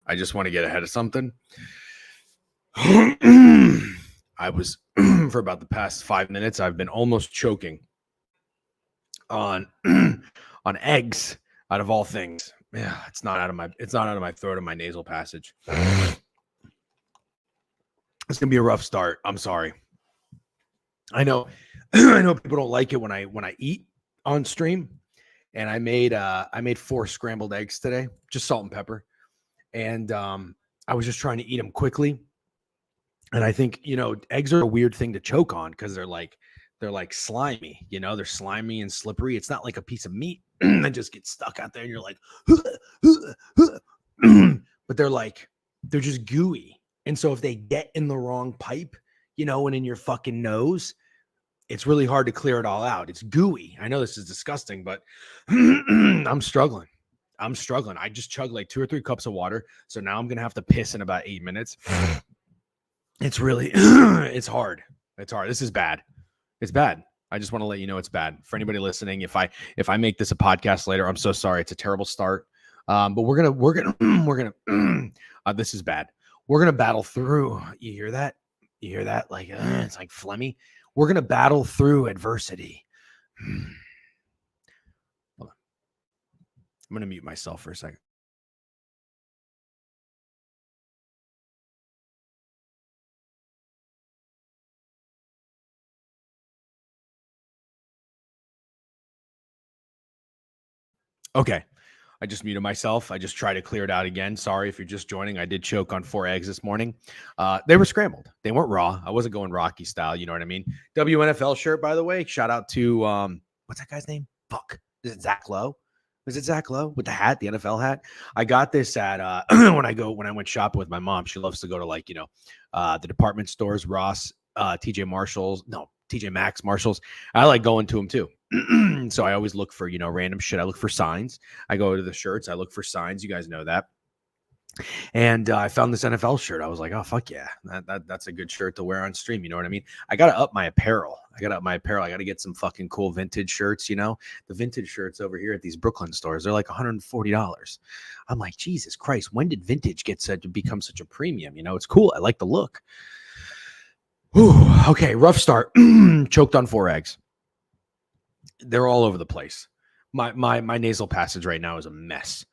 I just want to get ahead of something. I was for about the past 5 minutes, I've been almost choking on on eggs out of all things. Yeah, it's not out of my throat or my nasal passage. It's gonna be a rough start. I'm sorry. I know I know people don't like it when I eat on stream. And I made 4 scrambled eggs today, just salt and pepper. And I was just trying to eat them quickly. And I think, eggs are a weird thing to choke on because they're like slimy, they're slimy and slippery. It's not like a piece of meat that just gets stuck out there and you're like, but they're just gooey. And so if they get in the wrong pipe, and in your fucking nose, it's really hard to clear it all out. It's gooey. I know this is disgusting, but I'm struggling. I just chugged like 2 or 3 cups of water. So now I'm going to have to piss in about 8 minutes. It's really, it's hard. It's hard. This is bad. It's bad. I just want to let you know it's bad. For anybody listening, if I make this a podcast later, I'm so sorry. It's a terrible start. But we're gonna this is bad. We're gonna battle through. You hear that? Like it's like phlegmy. We're gonna battle through adversity. Hold on. I'm gonna mute myself for a second. Okay. I just muted myself. I just tried to clear it out again. Sorry if you're just joining. I did choke on 4 eggs this morning. They were scrambled. They weren't raw. I wasn't going Rocky style. You know what I mean? WNFL shirt, by the way. Shout out to, what's that guy's name? Fuck. Is it Zach Lowe? Is it Zach Lowe with the hat, the NFL hat? I got this at, when I went shopping with my mom. She loves to go to the department stores, Ross, TJ Maxx, Marshalls. I like going to them too. So I always look for, random shit. I look for signs. I go to the shirts. I look for signs. You guys know that. And I found this NFL shirt. I was like, oh, fuck yeah. That's a good shirt to wear on stream. You know what I mean? I got to up my apparel. I got to get some fucking cool vintage shirts. The vintage shirts over here at these Brooklyn stores, they're like $140. I'm like, Jesus Christ, when did vintage get to become such a premium? It's cool. I like the look. Whew, okay, rough start. Choked on 4 eggs. They're all over the place. My nasal passage right now is a mess.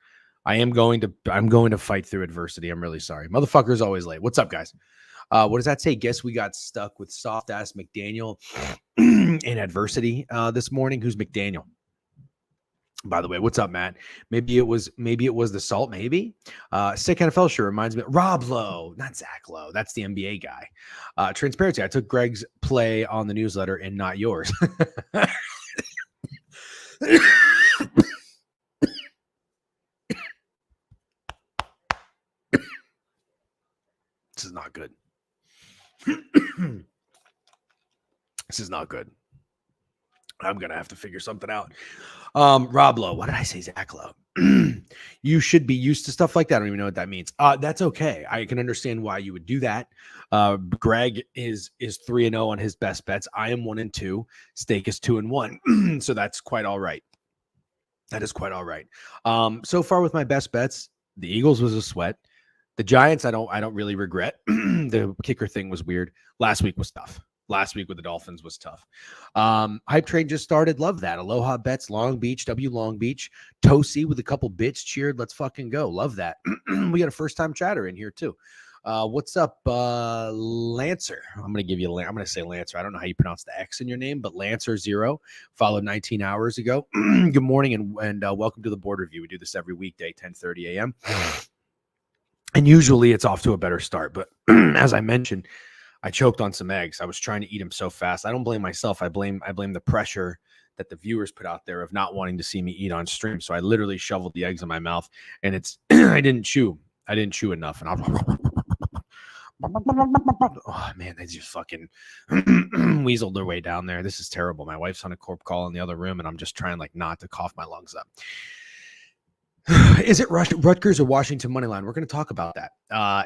I'm going to fight through adversity. I'm really sorry. Motherfucker's always late. What's up, guys? What does that say? Guess we got stuck with soft ass McDaniel in adversity this morning. Who's McDaniel? By the way, what's up, Matt? Maybe it was the salt. Maybe sick NFL shirt reminds me of Rob Lowe, not Zach Lowe. That's the NBA guy. Transparency. I took Greg's play on the newsletter and not yours. This is not good. This is not good. I'm going to have to figure something out. Rob Lowe. Why did I say Zach Lowe? You should be used to stuff like that. I don't even know what that means. That's okay. I can understand why you would do that. Greg is 3-0 on his best bets. I am 1-2. Steak is 2-1. So that's quite all right. That is quite all right. So far with my best bets, the Eagles was a sweat. The Giants, I don't really regret. The kicker thing was weird. Last week was tough. Last week with the Dolphins was tough. Hype train just started. Love that. Aloha Bets, Long Beach, Long Beach. Tosi with a couple bits cheered. Let's fucking go. Love that. We got a first-time chatter in here, too. What's up, Lancer? I'm going to say Lancer. I don't know how you pronounce the X in your name, but Lancer0 followed 19 hours ago. Good morning and welcome to the Board Review. We do this every weekday, 10:30 a.m. And usually it's off to a better start. But as I mentioned, I choked on some eggs. I was trying to eat them so fast. I don't blame myself. I blame the pressure that the viewers put out there of not wanting to see me eat on stream. So I literally shoveled the eggs in my mouth, and it's I didn't chew enough. And oh man, they just fucking weaseled their way down there. This is terrible. My wife's on a corp call in the other room, and I'm just trying not to cough my lungs up. Is it Rutgers or Washington money line? We're going to talk about that.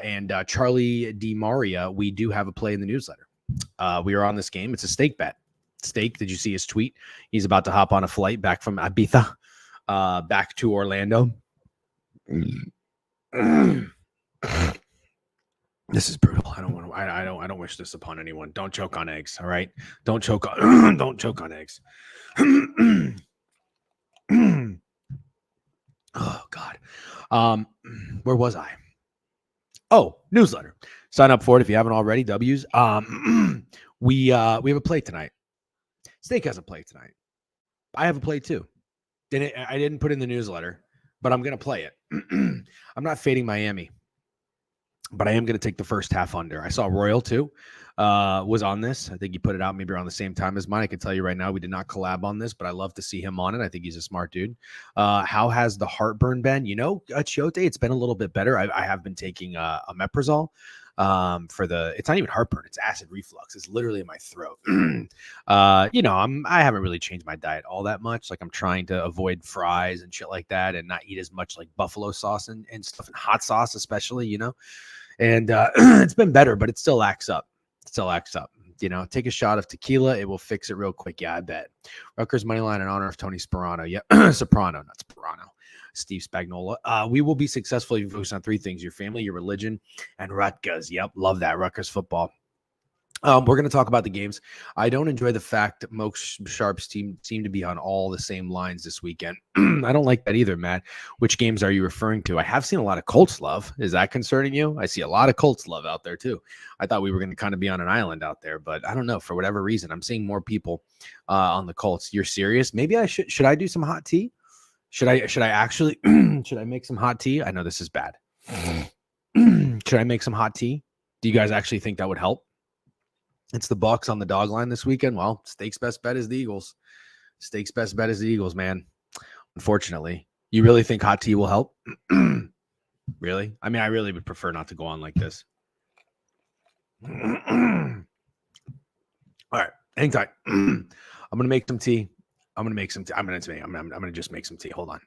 And Charlie DiMaria, we do have a play in the newsletter. We are on this game. It's a stake bet. Stake, did you see his tweet? He's about to hop on a flight back from Ibiza, back to Orlando. This is brutal. I don't wish this upon anyone. Don't choke on eggs. All right. Don't choke on eggs. Oh God. Where was I? Oh, newsletter. Sign up for it if you haven't already. W's. We have a play tonight. Steak has a play tonight. I have a play too. I didn't put in the newsletter, but I'm gonna play it. I'm not fading Miami, but I am gonna take the first half under. I saw Royal too. Was on this. I think he put it out maybe around the same time as mine. I can tell you right now, we did not collab on this, but I love to see him on it. I think he's a smart dude. How has the heartburn been? Chiote, it's been a little bit better. I have been taking omeprazole for it's not even heartburn. It's acid reflux. It's literally in my throat. I haven't really changed my diet all that much. Like I'm trying to avoid fries and shit like that and not eat as much like buffalo sauce and stuff and hot sauce, especially, and it's been better, but it still acts up. Take a shot of tequila. It will fix it real quick. Yeah, I bet. Rutgers money line in honor of Tony Sperano. Yeah, Soprano, not Sperano. Steve Spagnuolo. We will be successful if you focus on 3 things: your family, your religion, and Rutgers. Yep, love that. Rutgers football. We're going to talk about the games. I don't enjoy the fact that Moke Sharp's team seem to be on all the same lines this weekend. I don't like that either, Matt. Which games are you referring to? I have seen a lot of Colts love. Is that concerning you? I see a lot of Colts love out there too. I thought we were going to kind of be on an island out there, but I don't know. For whatever reason, I'm seeing more people on the Colts. You're serious? Maybe I should I do some hot tea? Should I actually should I make some hot tea? I know this is bad. Should I make some hot tea? Do you guys actually think that would help? It's the Bucks on the dog line this weekend. Well, Steak's best bet is the Eagles. Steak's best bet is the Eagles, man. Unfortunately, you really think hot tea will help? Really? I mean, I really would prefer not to go on like this. All right, hang tight. I'm gonna make some tea. I'm gonna just make some tea. Hold on.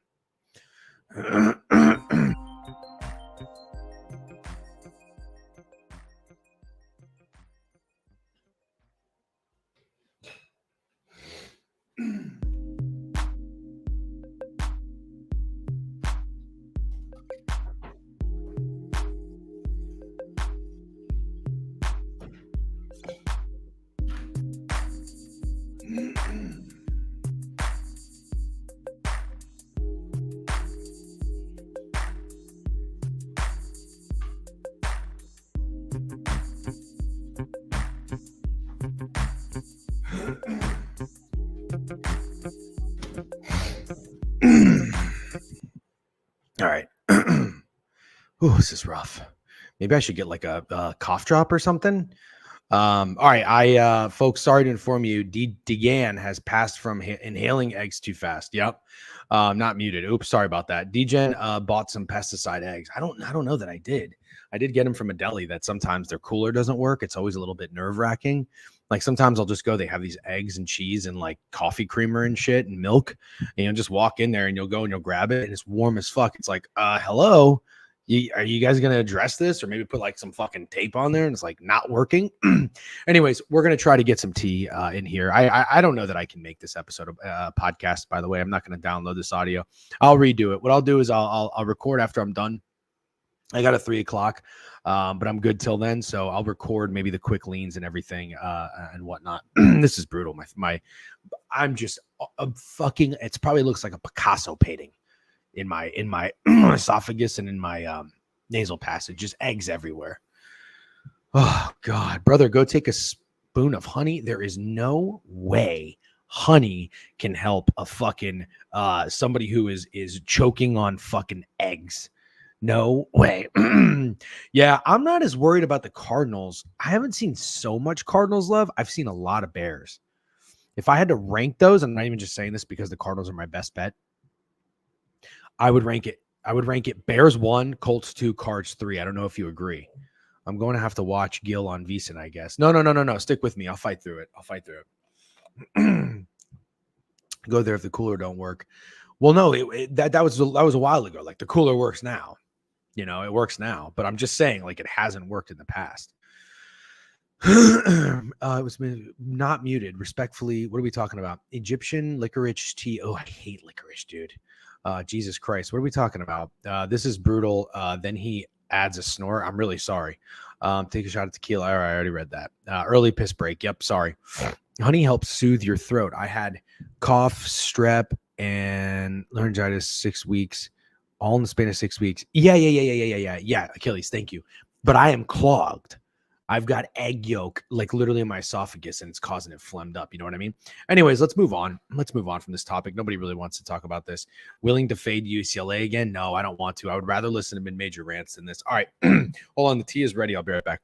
All right. Ooh, this is rough. Maybe I should get like a cough drop or something. All right. Folks, sorry to inform you, Degan has passed from inhaling eggs too fast. Yep. Not muted. Oops, sorry about that. Degen bought some pesticide eggs. I don't know that I did. I did get them from a deli that sometimes their cooler doesn't work. It's always a little bit nerve-wracking. Like sometimes I'll just go, they have these eggs and cheese and like coffee creamer and shit and milk. And you'll just walk in there and you'll go and you'll grab it and it's warm as fuck. It's like, hello. Are you guys going to address this or maybe put like some fucking tape on there and it's like not working? Anyways, we're going to try to get some tea in here. I don't know that I can make this episode of podcast, by the way. I'm not going to download this audio. I'll redo it. What I'll do is I'll record after I'm done. I got a 3 o'clock, but I'm good till then. So I'll record maybe the quick leans and everything and whatnot. This is brutal. I'm just fucking, it's probably looks like a Picasso painting in my esophagus and in my nasal passage, just eggs everywhere. Oh God, brother, go take a spoon of honey. There is no way honey can help a fucking somebody who is choking on fucking eggs. No way. Yeah, I'm not as worried about the Cardinals. I haven't seen so much Cardinals love. I've seen a lot of Bears. If I had to rank those, I'm not even just saying this because the Cardinals are my best bet. I would rank it Bears 1, Colts 2, Cards 3. I don't know if you agree. I'm going to have to watch Gil on VSiN, I guess. No. Stick with me. I'll fight through it. Go there if the cooler don't work. Well, no, that was a while ago. Like the cooler works now. You know, it works now, but I'm just saying, like, it hasn't worked in the past. It was not muted. Respectfully, what are we talking about? Egyptian licorice tea. Oh, I hate licorice, dude. Jesus Christ. What are we talking about? This is brutal. Then he adds a snore. I'm really sorry. Take a shot of tequila. All right, I already read that. Early piss break. Yep, sorry. Honey helps soothe your throat. I had cough, strep, and laryngitis 6 weeks. All in the span of 6 weeks. Yeah, Achilles, thank you. But I am clogged. I've got egg yolk, like literally in my esophagus, and it's causing it phlegmed up. You know what I mean? Anyways, let's move on. Let's move on from this topic. Nobody really wants to talk about this. Willing to fade UCLA again? No, I don't want to. I would rather listen to mid-major rants than this. All right. Hold on. The tea is ready. I'll be right back.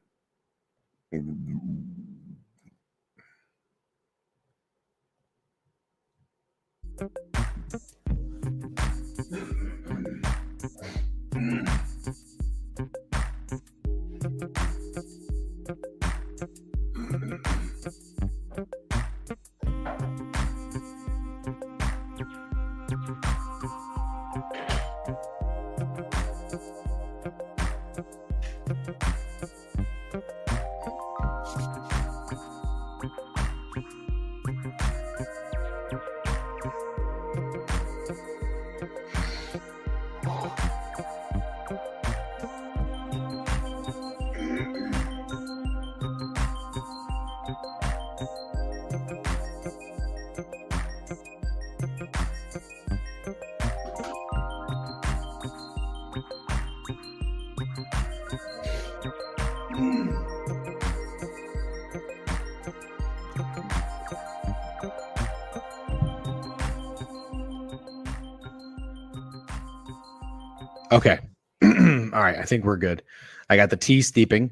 Okay. All right. I think we're good. I got the tea steeping.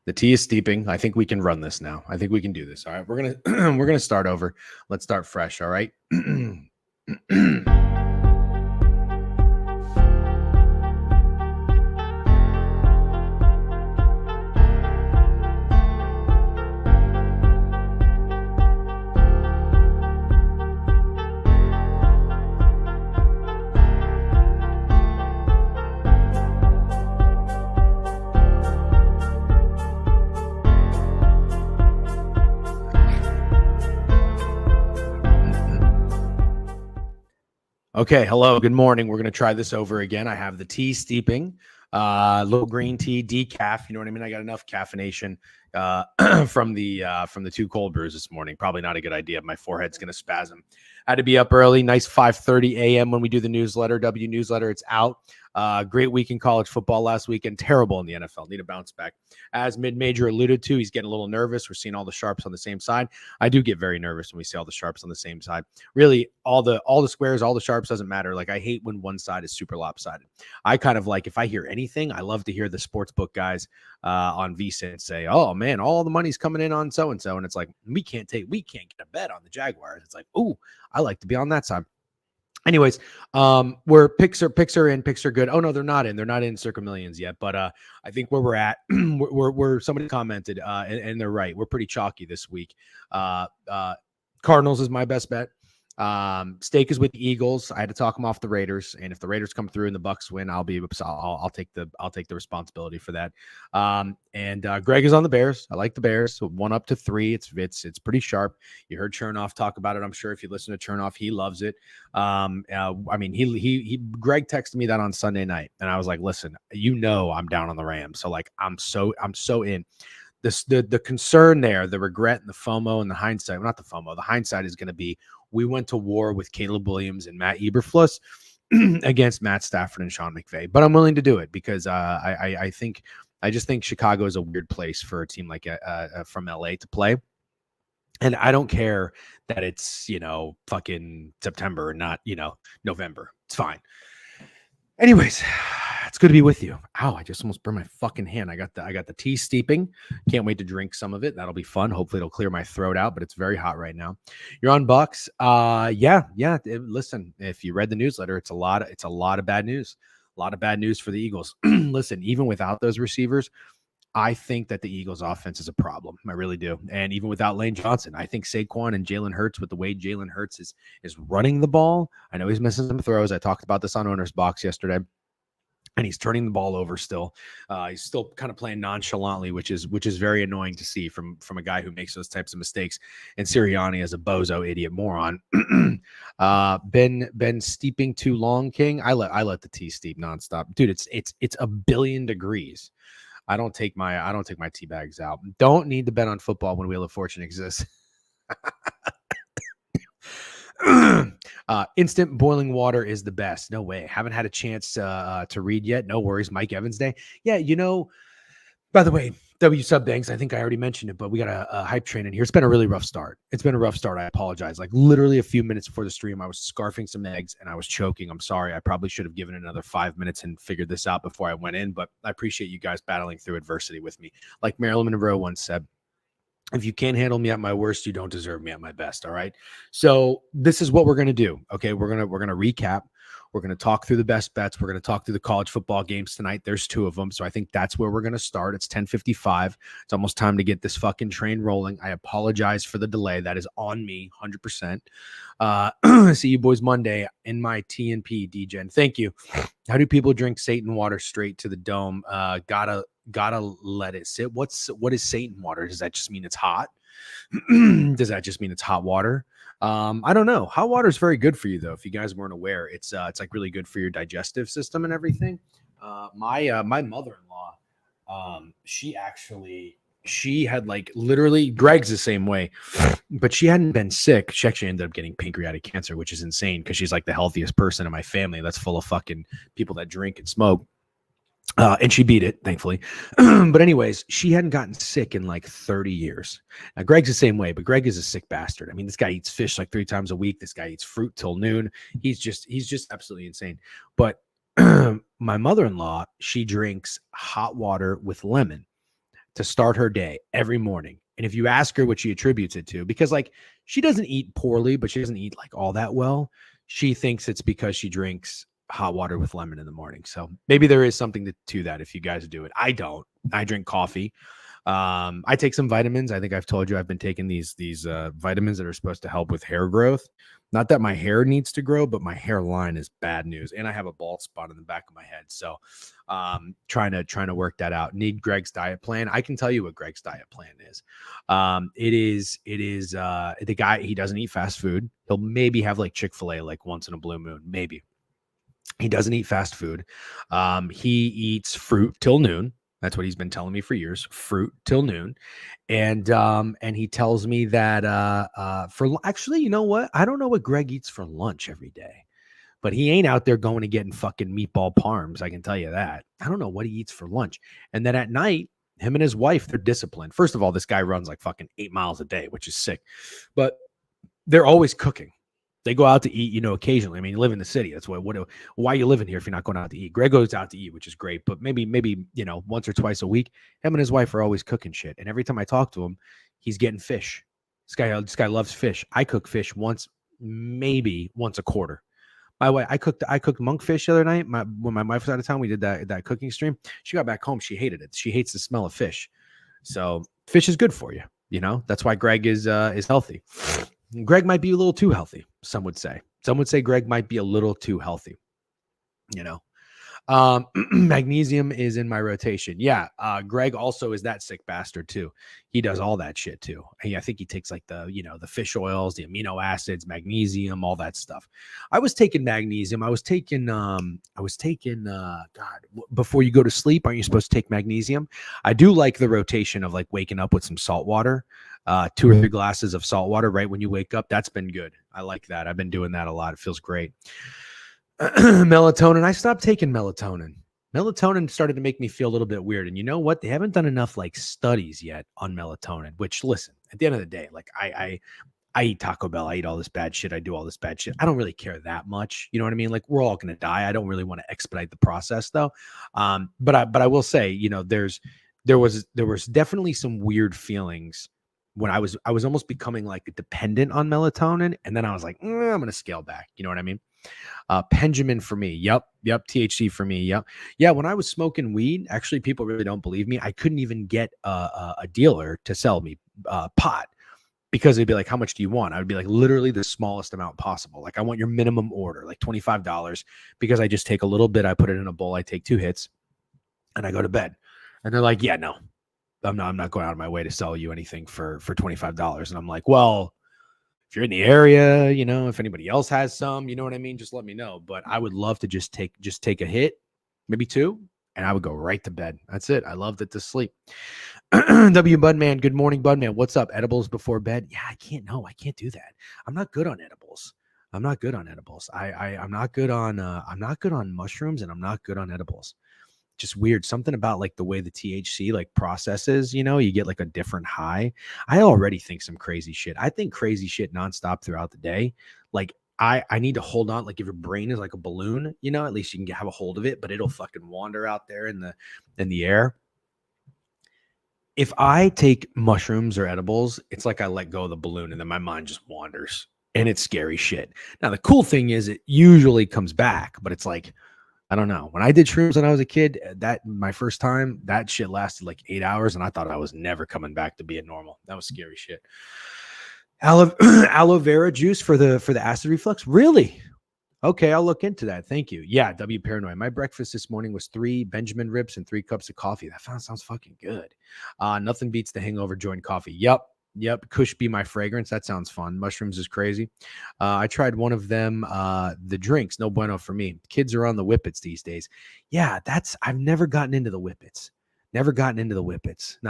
The tea is steeping. I think we can run this now. I think we can do this. All right. We're gonna we're gonna start over. Let's start fresh. All right. Okay, hello, good morning. We're going to try this over again. I have the tea steeping, little green tea, decaf. You know what I mean? I got enough caffeination from the two cold brews this morning. Probably not a good idea. My forehead's going to spasm. Had to be up early. Nice 5:30 a.m. when we do the newsletter. W newsletter. It's out. Great week in college football last weekend. Terrible in the NFL. Need a bounce back. As mid-major alluded to, he's getting a little nervous. We're seeing all the sharps on the same side. I do get very nervous when we see all the sharps on the same side. Really, all the squares, all the sharps doesn't matter. Like, I hate when one side is super lopsided. I kind of like, if I hear anything, I love to hear the sportsbook guys on VSiN say, "Oh man, all the money's coming in on so and so," and it's like, we can't get a bet on the Jaguars. It's like, ooh, I like to be on that side. Anyways, where picks are in, picks are good. Oh no, they're not in Circa Millions yet. But I think where we're at, we're somebody commented, and they're right. We're pretty chalky this week. Cardinals is my best bet. Steak is with the Eagles. I had to talk them off the Raiders, and if the Raiders come through and the Bucks win, I'll take the responsibility for that. And Greg is on the Bears. I like the Bears. So 1-3. It's pretty sharp. You heard Chernoff talk about it. I'm sure if you listen to Chernoff, he loves it. I mean, Greg texted me that on Sunday night, and I was like, listen, I'm down on the Rams. So like, I'm so in. The concern there, the regret and the FOMO and the hindsight, well, not the FOMO, the hindsight is going to be, we went to war with Caleb Williams and Matt Eberflus against Matt Stafford and Sean McVay, but I'm willing to do it because I just think Chicago is a weird place for a team like from LA to play. And I don't care that it's, fucking September and not, November. It's fine. Anyways, it's good to be with you. Ow, I just almost burned my fucking hand. I got the tea steeping. Can't wait to drink some of it. That'll be fun. Hopefully it'll clear my throat out, but it's very hot right now. You're on Bucks. Yeah. Listen, if you read the newsletter, it's a lot of bad news. A lot of bad news for the Eagles. Listen, even without those receivers, I think that the Eagles offense is a problem. I really do. And even without Lane Johnson, I think Saquon and Jalen Hurts, with the way Jalen Hurts is running the ball. I know he's missing some throws. I talked about this on Owner's Box yesterday. And he's turning the ball over still. He's still kind of playing nonchalantly, which is very annoying to see from a guy who makes those types of mistakes. And Sirianni is a bozo idiot moron. Been steeping too long, King. I let the tea steep nonstop, dude. It's 1 billion degrees. I don't take my tea bags out. Don't need to bet on football when Wheel of Fortune exists. Instant boiling water is the best. No way. Haven't had a chance to read yet. No worries. Mike Evans Day. Yeah, by the way, W Sub Banks, I think I already mentioned it, but we got a hype train in here. It's been a really rough start. I apologize. Like, literally a few minutes before the stream, I was scarfing some eggs and I was choking. I'm sorry. I probably should have given it another 5 minutes and figured this out before I went in, but I appreciate you guys battling through adversity with me. Like Marilyn Monroe once said, if you can't handle me at my worst, you don't deserve me at my best. All right. So this is what we're going to do. Okay. We're going to recap. We're going to talk through the best bets. We're going to talk through the college football games tonight. There's 2 of them. So I think that's where we're going to start. It's 10:55. It's almost time to get this fucking train rolling. I apologize for the delay. That is on me 100%. See you boys Monday in my TNP, DGen. Thank you. How do people drink Satan water straight to the dome? Gotta let it sit. What is Satan water? Does that just mean it's hot? Does that just mean it's hot water? I don't know. Hot water is very good for you, though. If you guys weren't aware, it's like really good for your digestive system and everything. My mother-in-law, she had like literally, Greg's the same way, but she hadn't been sick. She actually ended up getting pancreatic cancer, which is insane because she's like the healthiest person in my family. That's full of fucking people that drink and smoke. And she beat it, thankfully. But anyways, she hadn't gotten sick in like 30 years. Now, Greg's the same way, but Greg is a sick bastard. I mean, this guy eats fish like 3 times a week. This guy eats fruit till noon. He's just absolutely insane. But my mother-in-law, she drinks hot water with lemon to start her day every morning. And if you ask her what she attributes it to, because like she doesn't eat poorly, but she doesn't eat like all that well, she thinks it's because she drinks hot water with lemon in the morning. So maybe there is something to that if you guys do it. I don't. I drink coffee. I take some vitamins. I think I've told you I've been taking these vitamins that are supposed to help with hair growth. Not that my hair needs to grow, but my hairline is bad news, and I have a bald spot in the back of my head. So, trying to work that out. Need Greg's diet plan. I can tell you what Greg's diet plan is. It is the guy. He doesn't eat fast food. He'll maybe have like Chick-fil-A like once in a blue moon, maybe. He doesn't eat fast food. He eats fruit till noon. That's what he's been telling me for years, fruit till noon. And he tells me that actually, you know what? I don't know what Greg eats for lunch every day, but he ain't out there going and getting fucking meatball parms. I can tell you that. I don't know what he eats for lunch. And then at night, him and his wife, they're disciplined. First of all, this guy runs like fucking 8 miles a day, which is sick, but they're always cooking. They go out to eat, you know, occasionally. I mean, you live in the city. That's why you live in here if you're not going out to eat. Greg goes out to eat, which is great, but maybe, you know, once or twice a week, him and his wife are always cooking shit. And every time I talk to him, he's getting fish. This guy loves fish. I cook fish maybe once a quarter. By the way, I cooked monkfish the other night. When my wife was out of town, we did that cooking stream. She got back home. She hated it. She hates the smell of fish. So fish is good for you. You know, that's why Greg is healthy. Greg might be a little too healthy. Some would say Greg might be a little too healthy. You know, magnesium is in my rotation. Yeah. Greg also is that sick bastard too. He does all that shit too. I think he takes like the fish oils, the amino acids, magnesium, all that stuff. I was taking magnesium. I was taking, before you go to sleep, aren't you supposed to take magnesium? I do like the rotation of like waking up with some salt water, 2 or 3 glasses of salt water right when you wake up. That's been good. I like that. I've been doing that a lot. It feels great. Melatonin. I stopped taking melatonin. Melatonin started to make me feel a little bit weird. And you know what? They haven't done enough like studies yet on melatonin, which listen, at the end of the day, like I eat Taco Bell. I eat all this bad shit. I do all this bad shit. I don't really care that much. You know what I mean? Like we're all going to die. I don't really want to expedite the process though. But I will say, you know, there was definitely some weird feelings when I was almost becoming like dependent on melatonin. And then I was like, I'm going to scale back. You know what I mean? Benjamin for me. Yep. THC for me. Yep. Yeah. When I was smoking weed, actually, people really don't believe me. I couldn't even get a dealer to sell me pot because they'd be like, how much do you want? I would be like, literally the smallest amount possible. Like I want your minimum order, like $25, because I just take a little bit. I put it in a bowl. I take 2 hits and I go to bed. And they're like, yeah, no, I'm not going out of my way to sell you anything for $25. And I'm like, well, if you're in the area, you know, if anybody else has some, you know what I mean? Just let me know. But I would love to just take a hit, maybe 2, and I would go right to bed. That's it. I loved it to sleep. W Budman, good morning, Budman. What's up? Edibles before bed? Yeah, I can't do that. I'm not good on edibles. I'm not good on mushrooms, and I'm not good on edibles. Just weird. Something about like the way the THC like processes, you know, you get like a different high. I already think some crazy shit. I think crazy shit nonstop throughout the day. Like I need to hold on. Like if your brain is like a balloon, you know, at least you can have a hold of it, but it'll fucking wander out there in the air. If I take mushrooms or edibles, it's like I let go of the balloon and then my mind just wanders and it's scary shit. Now, the cool thing is it usually comes back, but it's like, I don't know. When I did shrooms when I was a kid, that my first time, that shit lasted like 8 hours, and I thought I was never coming back to being normal. That was scary shit. Aloe vera juice for the acid reflux? Really? Okay, I'll look into that. Thank you. Yeah, W Paranoid. My breakfast this morning was 3 Benjamin ribs and 3 cups of coffee. That sounds fucking good. Nothing beats the hangover joint coffee. Yep. Kush be my fragrance. That sounds fun. Mushrooms is crazy. I tried one of them. The drinks, no bueno for me. Kids are on the whippets these days. Yeah, I've never gotten into the whippets. Not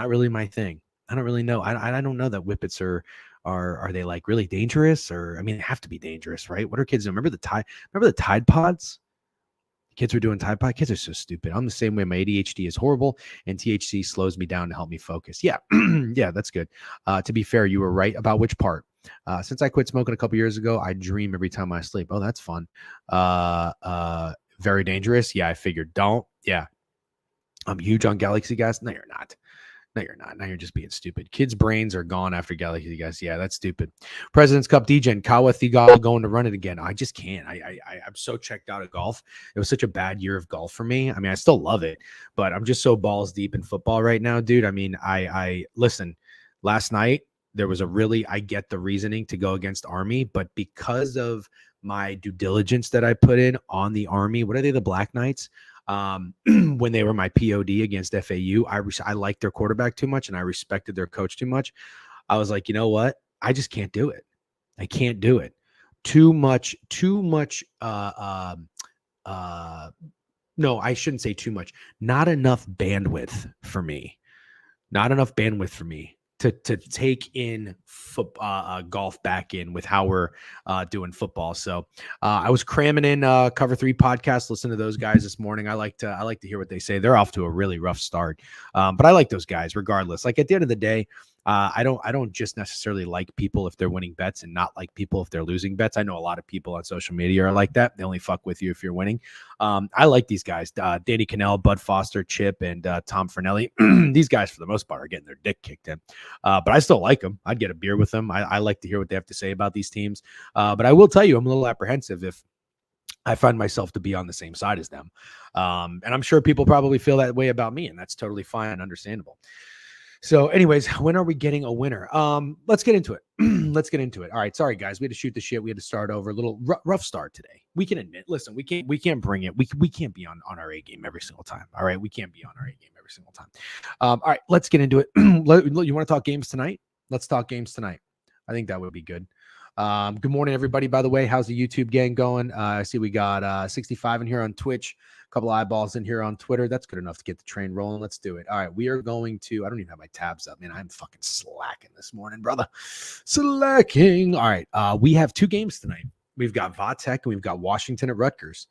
really my thing. I don't really know. I don't know that whippets are they like really dangerous, or I mean, they have to be dangerous, right? What are kids doing? Remember the Tide Pods? Kids were doing Tide Pod. Kids are so stupid. I'm the same way. My ADHD is horrible, and THC slows me down to help me focus. Yeah, yeah, that's good. To be fair, you were right about which part. Since I quit smoking a couple years ago, I dream every time I sleep. Oh, that's fun. Very dangerous. Yeah, I figured. Don't. Yeah. I'm huge on Galaxy Gas. No, you're not. No, you're not. Now you're just being stupid. Kids' brains are gone after Galaxy Gas. Yeah, that's stupid. President's Cup DJ Kawa Thigala going to run it again. I just can't. I'm so checked out of golf. It was such a bad year of golf for me. I mean, I still love it, but I'm just so balls deep in football right now, dude. I mean, I listen. Last night there was a really, I get the reasoning to go against Army, but because of my due diligence that I put in on the Army, what are they, the Black Knights? When they were my POD against FAU, I liked their quarterback too much and I respected their coach too much. I was like, you know what? I just can't do it. I can't do it. Too much. No, I shouldn't say too much. Not enough bandwidth for me. Not enough bandwidth for me to take in golf back in with how we're doing football. So I was cramming in Cover 3 podcast. Listen to those guys this morning. I like to hear what they say. They're off to a really rough start, but I like those guys regardless. Like at the end of the day, I don't just necessarily like people if they're winning bets and not like people if they're losing bets. I know a lot of people on social media are like that. They only fuck with you if you're winning. I like these guys, Danny Cannell, Bud Foster, Chip, and Tom Fernelli. These guys, for the most part, are getting their dick kicked in. But I still like them. I'd get a beer with them. I like to hear what they have to say about these teams. But I will tell you, I'm a little apprehensive if I find myself to be on the same side as them. And I'm sure people probably feel that way about me, and that's totally fine and understandable. So anyways, when are we getting a winner? Let's get into it. Let's get into it. All right. Sorry, guys. We had to shoot the shit. We had to start over. A little rough start today. We can admit, listen, we can't bring it. We can't be on our A game every single time. All right. We can't be on our A game every single time. All right. Let's get into it. You want to talk games tonight? Let's talk games tonight. I think that would be good. Good morning, everybody. By the way, how's the YouTube gang going? I see we got 65 in here on Twitch. Couple eyeballs in here on Twitter. That's good enough to get the train rolling. Let's do it. All right. We are going to, I don't even have my tabs up, man. I'm fucking slacking this morning, brother. Slacking. All right. We have 2 games tonight. We've got Vatek and we've got Washington at Rutgers.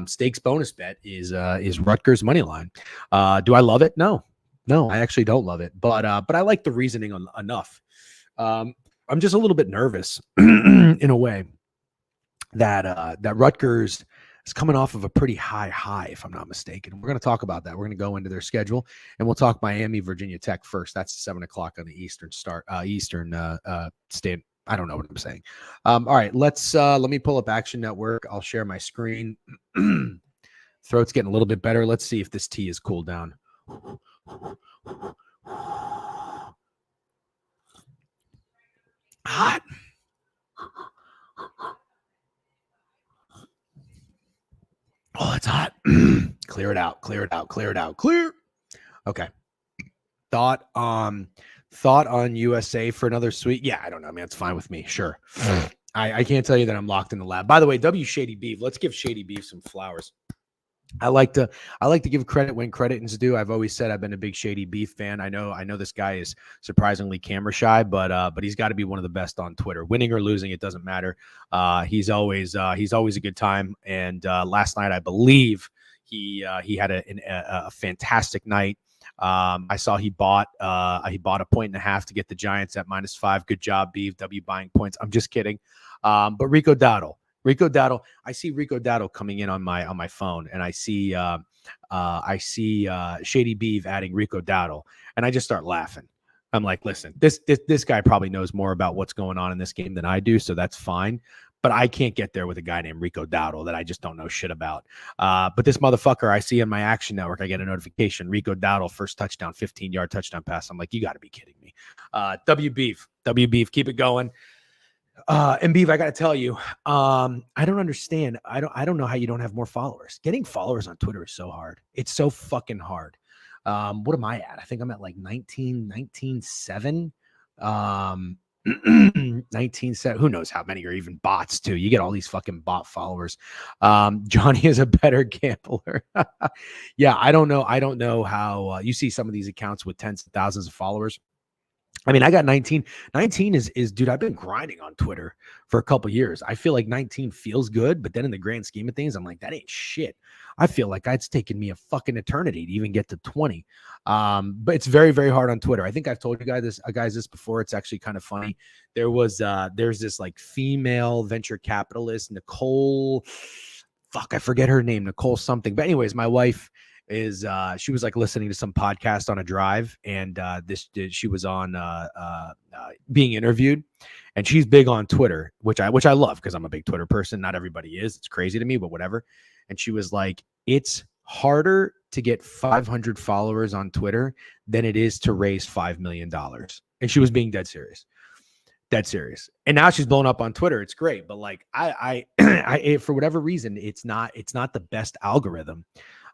Stakes bonus bet is Rutgers money line. Do I love it? No, I actually don't love it, but I like the reasoning enough. I'm just a little bit nervous in a way that Rutgers is coming off of a pretty high, if I'm not mistaken. We're going to talk about that. We're going to go into their schedule, and we'll talk Miami, Virginia Tech first. That's 7 o'clock on the Eastern state. I don't know what I'm saying. All right, let me pull up Action Network. I'll share my screen. Throat's getting a little bit better. Let's see if this tea is cooled down. Hot. Oh, it's hot. Clear it out. Okay. Thought on USA for another sweet. Yeah, I don't know, man. It's fine with me. Sure. I can't tell you that I'm locked in the lab. By the way, W Shady Beef. Let's give Shady Beef some flowers. I like to give credit when credit is due. I've always said I've been a big Shady Beef fan. I know this guy is surprisingly camera shy, but he's got to be one of the best on Twitter. Winning or losing, it doesn't matter. He's always a good time. And last night, I believe he had a fantastic night. I saw he bought a 1.5 to get the Giants at -5. Good job, Beef. W buying points. I'm just kidding. But Rico Dowdle, I see Rico Dowdle coming in on my phone, and I see Shady Beef adding Rico Dowdle, and I just start laughing. I'm like, listen, this guy probably knows more about what's going on in this game than I do, so that's fine. But I can't get there with a guy named Rico Dowdle that I just don't know shit about. But this motherfucker, I see in my Action Network, I get a notification, Rico Dowdle, first touchdown, 15-yard touchdown pass. I'm like, you got to be kidding me. W Beef, keep it going. And Beef, I got to tell you, I don't understand. I don't know how you don't have more followers. Getting followers on Twitter is so hard. It's so fucking hard. What am I at? I think I'm at like 19.7. 19.7. Who knows how many are even bots too? You get all these fucking bot followers. Johnny is a better gambler. Yeah, I don't know how you see some of these accounts with tens of thousands of followers. I mean, I got 19. 19 is dude, I've been grinding on Twitter for a couple years. I feel like 19 feels good, but then in the grand scheme of things, I'm like, that ain't shit. I feel like it's taken me a fucking eternity to even get to 20. But it's very, very hard on Twitter. I think I've told you guys this before. It's actually kind of funny. There's this like female venture capitalist, Nicole fuck, I forget her name, Nicole something. But anyways, my wife is she was like listening to some podcast on a drive, and she was on being interviewed, and she's big on Twitter, which I love because I'm a big Twitter person. Not everybody is. It's crazy to me, but whatever. And she was like, it's harder to get 500 followers on Twitter than it is to raise $5 million. And she was being dead serious. Dead serious. And now she's blown up on Twitter. It's great. But like I for whatever reason, it's not the best algorithm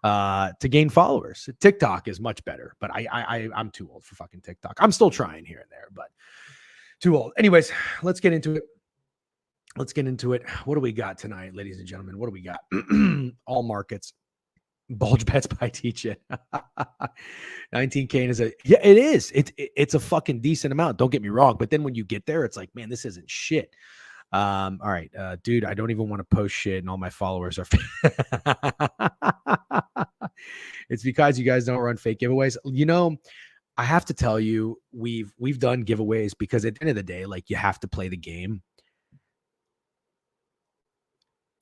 to gain followers. TikTok is much better, but I'm too old for fucking TikTok. I'm still trying here and there, but too old. Anyways, let's get into it. What do we got tonight, ladies and gentlemen? What do we got? All markets. Bulge bets by TJ. 19K is it is. It's a fucking decent amount. Don't get me wrong. But then when you get there, it's like, man, this isn't shit. All right, dude, I don't even want to post shit and all my followers are it's because you guys don't run fake giveaways. You know, I have to tell you, we've done giveaways because at the end of the day, like, you have to play the game.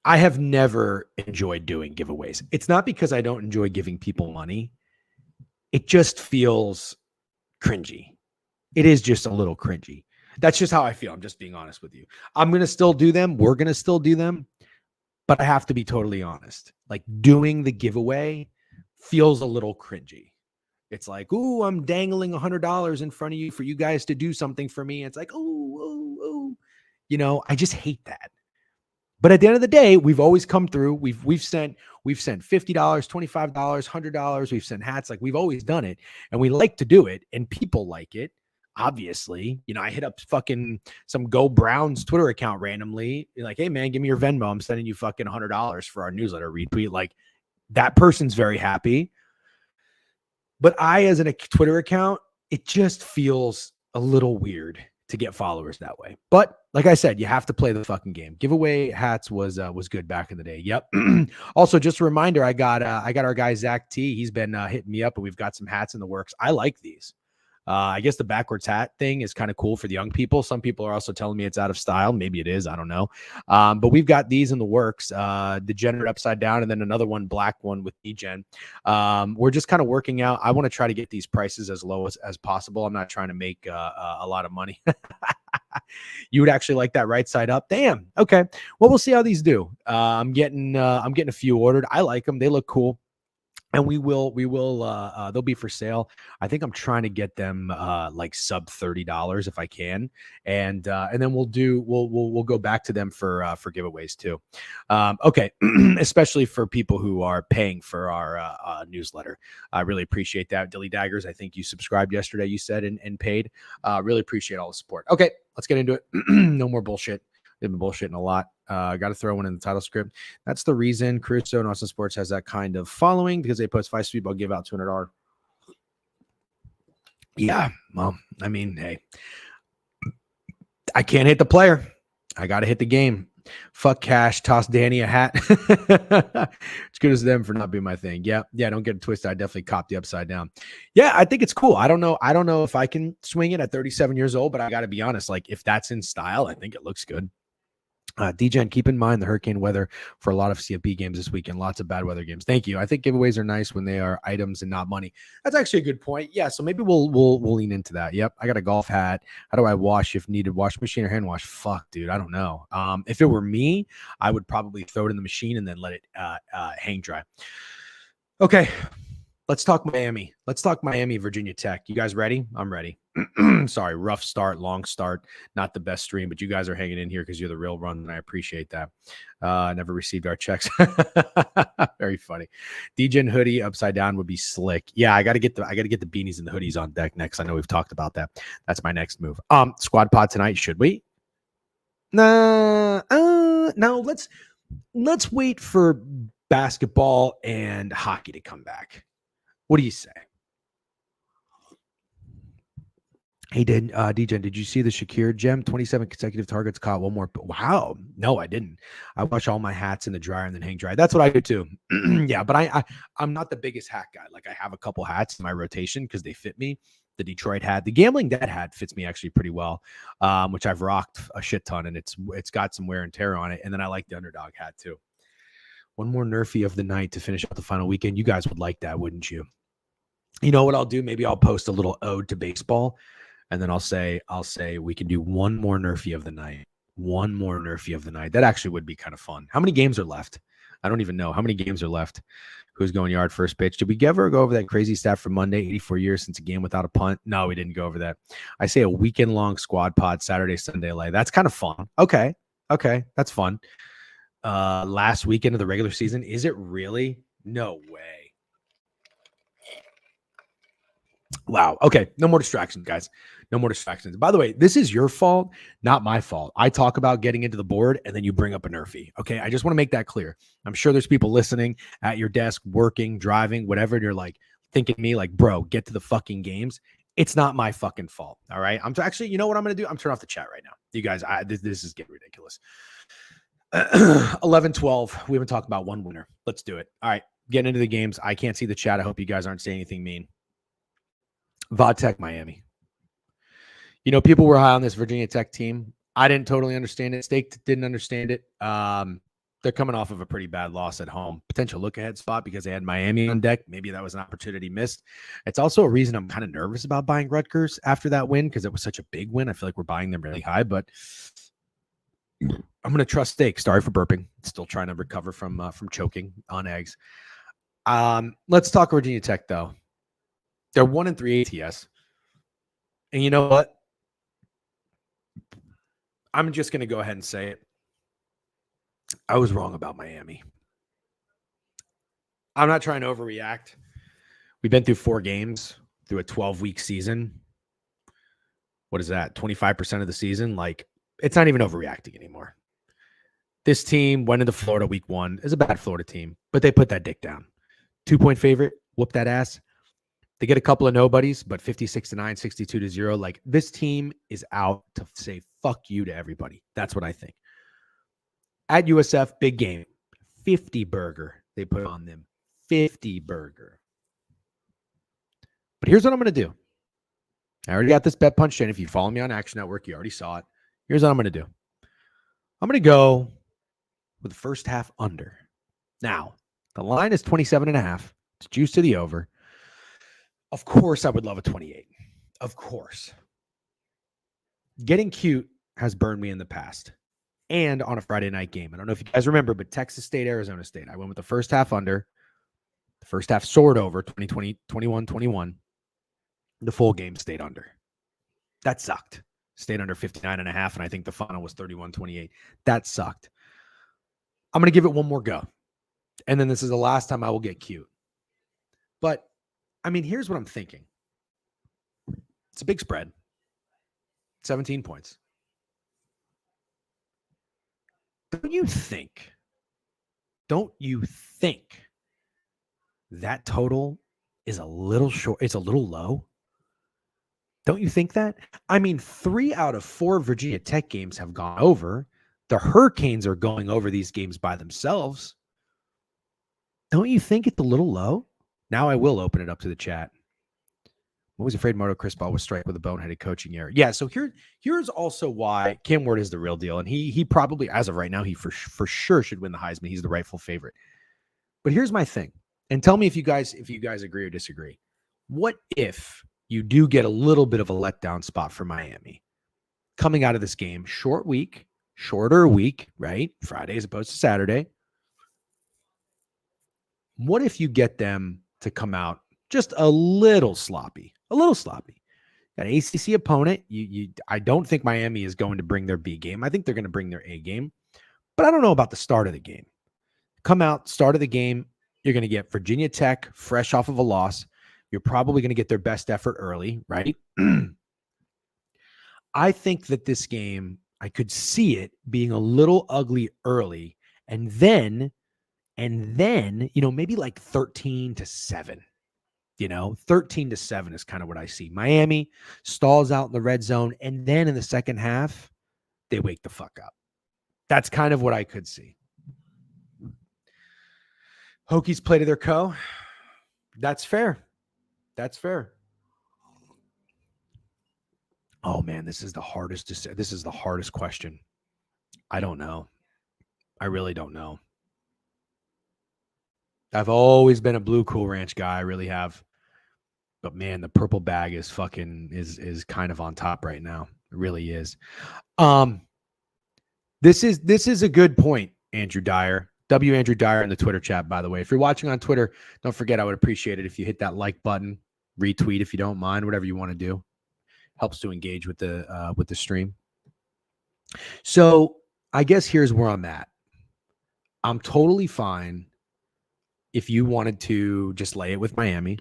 I have never enjoyed doing giveaways. It's not because I don't enjoy giving people money. It just feels cringy. It is just a little cringy. That's just how I feel. I'm just being honest with you. I'm going to still do them. We're going to still do them. But I have to be totally honest. Like, doing the giveaway feels a little cringy. It's like, ooh, I'm dangling $100 in front of you for you guys to do something for me. It's like, ooh. You know, I just hate that. But at the end of the day, we've always come through. We've sent $50, $25, $100. We've sent hats. Like, we've always done it, and we like to do it, and people like it. Obviously, you know, I hit up fucking some Go Browns Twitter account randomly. You're like, hey man, give me your Venmo. I'm sending you fucking $100 for our newsletter retweet. Like, that person's very happy. But I, as a Twitter account, it just feels a little weird to get followers that way. But like I said, you have to play the fucking game. Giveaway hats was good back in the day. Yep. Also, just a reminder, I got our guy Zach T. He's been hitting me up, and we've got some hats in the works. I like these. I guess the backwards hat thing is kind of cool for the young people. Some people are also telling me it's out of style. Maybe it is. I don't know. But we've got these in the works. Degenerate upside down, and then another one, black one with Degen. We're just kind of working out. I want to try to get these prices as low as possible. I'm not trying to make a lot of money. You would actually like that right side up? Damn. Okay. Well, we'll see how these do. I'm getting a few ordered. I like them. They look cool. And we will, they'll be for sale. I think I'm trying to get them like sub $30 if I can. And then we'll go back to them for giveaways too. Okay. Especially for people who are paying for our newsletter. I really appreciate that. Dilly Daggers, I think you subscribed yesterday, you said, and paid. Really appreciate all the support. Okay, let's get into it. No more bullshit. They've been bullshitting a lot. Got to throw one in the title script. That's the reason Caruso and Austin Sports has that kind of following, because they post 5 sweep. I'll give out $200. Yeah, well, I mean, hey, I can't hit the player. I got to hit the game. Fuck cash. Toss Danny a hat. It's good as them for not being my thing. Yeah. Don't get it twisted. I definitely cop the upside down. Yeah, I think it's cool. I don't know if I can swing it at 37 years old, but I got to be honest. Like, if that's in style, I think it looks good. Degen, keep in mind the hurricane weather for a lot of CFP games this weekend. Lots of bad weather games. Thank you. I think giveaways are nice when they are items and not money. That's actually a good point. Yeah, so maybe we'll lean into that. Yep, I got a golf hat. How do I wash if needed? Wash machine or hand wash? Fuck, dude, I don't know. If it were me, I would probably throw it in the machine and then let it hang dry. Okay, let's talk Miami. Let's talk Miami, Virginia Tech. You guys ready? I'm ready. Sorry, rough start, long start, not the best stream, but you guys are hanging in here because you're the real run, and I appreciate that. Never received our checks. Very funny. Degen hoodie upside down would be slick. Yeah, I gotta get the beanies and the hoodies on deck next. I know we've talked about that. That's my next move. Squad pod tonight, should we? No, let's wait for basketball and hockey to come back. What do you say? Hey, Degen, did you see the Shakir gem? 27 consecutive targets, caught one more. Wow. No, I didn't. I wash all my hats in the dryer and then hang dry. That's what I do too. Yeah, but I'm not the biggest hat guy. Like, I have a couple hats in my rotation because they fit me. The Detroit hat, the Gambling Dad hat fits me actually pretty well, which I've rocked a shit ton, and it's got some wear and tear on it. And then I like the Underdog hat too. One more nerfy of the night to finish out the final weekend. You guys would like that, wouldn't you? You know what I'll do? Maybe I'll post a little ode to baseball, and then I'll say we can do one more nerfy of the night. One more nerfy of the night. That actually would be kind of fun. How many games are left? I don't even know. How many games are left? Who's going yard first pitch? Did we ever go over that crazy stat from Monday? 84 years since a game without a punt? No, we didn't go over that. I say a weekend-long squad pod, Saturday, Sunday LA. That's kind of fun. Okay, that's fun. Last weekend of the regular season. Is it really? No way. Wow. Okay. No more distractions, guys. No more distractions. By the way, this is your fault, not my fault. I talk about getting into the board and then you bring up a nerfy. Okay. I just want to make that clear. I'm sure there's people listening at your desk, working, driving, whatever. And you're like thinking to me like, bro, get to the fucking games. It's not my fucking fault. All right. I'm actually, you know what I'm going to do? I'm turning off the chat right now. You guys, this is getting ridiculous. 11-12. We haven't talked about one winner. Let's do it. All right. Getting into the games. I can't see the chat. I hope you guys aren't saying anything mean. Vodtech Miami. You know, people were high on this Virginia Tech team. I didn't totally understand it. Stake didn't understand it. They're coming off of a pretty bad loss at home. Potential look-ahead spot because they had Miami on deck. Maybe that was an opportunity missed. It's also a reason I'm kind of nervous about buying Rutgers after that win because it was such a big win. I feel like we're buying them really high, but I'm going to trust Stake. Sorry for burping. Still trying to recover from choking on eggs. Let's talk Virginia Tech, though. They're 1-3 ATS. And you know what? I'm just going to go ahead and say it. I was wrong about Miami. I'm not trying to overreact. We've been through 4 games through a 12-week season. What is that? 25% of the season? Like, it's not even overreacting anymore. This team went into Florida week 1. It's a bad Florida team, but they put that dick down. 2-point favorite. Whoop that ass. They get a couple of nobodies, but 56-9, 62-0. Like, this team is out to say fuck you to everybody. That's what I think. At USF, big game. 50 burger they put on them. 50 burger. But here's what I'm going to do. I already got this bet punched in. If you follow me on Action Network, you already saw it. Here's what I'm going to do. I'm going to go with the first half under. Now, the line is 27.5. It's juiced to the over. Of course, I would love a 28. Of course. Getting cute has burned me in the past. And on a Friday night game. I don't know if you guys remember, but Texas State, Arizona State. I went with the first half under. The first half soared over 2020, 21-21. The full game stayed under. That sucked. Stayed under 59.5, and I think the final was 31-28. That sucked. I'm going to give it one more go. And then this is the last time I will get cute. But, I mean, here's what I'm thinking. It's a big spread. 17 points. Don't you think that total is a little short? It's a little low. Don't you think that? I mean, 3 out of 4 Virginia Tech games have gone over. The Hurricanes are going over these games by themselves. Don't you think it's a little low? Now I will open it up to the chat. I was afraid Moto Crispal would strike with a boneheaded coaching error. Yeah, so here's also why Cam Ward is the real deal. And he probably, as of right now, he for sure should win the Heisman. He's the rightful favorite. But here's my thing. And tell me if you guys agree or disagree. What if you do get a little bit of a letdown spot for Miami? Coming out of this game, shorter week, right? Friday as opposed to Saturday. What if you get them to come out just a little sloppy? Got an ACC opponent. I don't think Miami is going to bring their B game. I think they're going to bring their A game. But I don't know about the start of the game. Come out, start of the game. You're going to get Virginia Tech fresh off of a loss. You're probably going to get their best effort early, right? I think that this game, I could see it being a little ugly early. And then, maybe like 13-7. 13-7 is kind of what I see. Miami stalls out in the red zone, and then in the second half, they wake the fuck up. That's kind of what I could see. Hokies play to their co. That's fair. Oh man, this is the hardest question. I don't know. I really don't know. I've always been a blue Cool Ranch guy. I really have. But man, the purple bag is fucking is kind of on top right now. It really is. This is a good point, Andrew Dyer. Andrew Dyer in the Twitter chat, by the way. If you're watching on Twitter, don't forget I would appreciate it if you hit that like button, retweet if you don't mind, whatever you want to do. Helps to engage with the stream. So I guess here's where I'm at. I'm totally fine if you wanted to just lay it with Miami.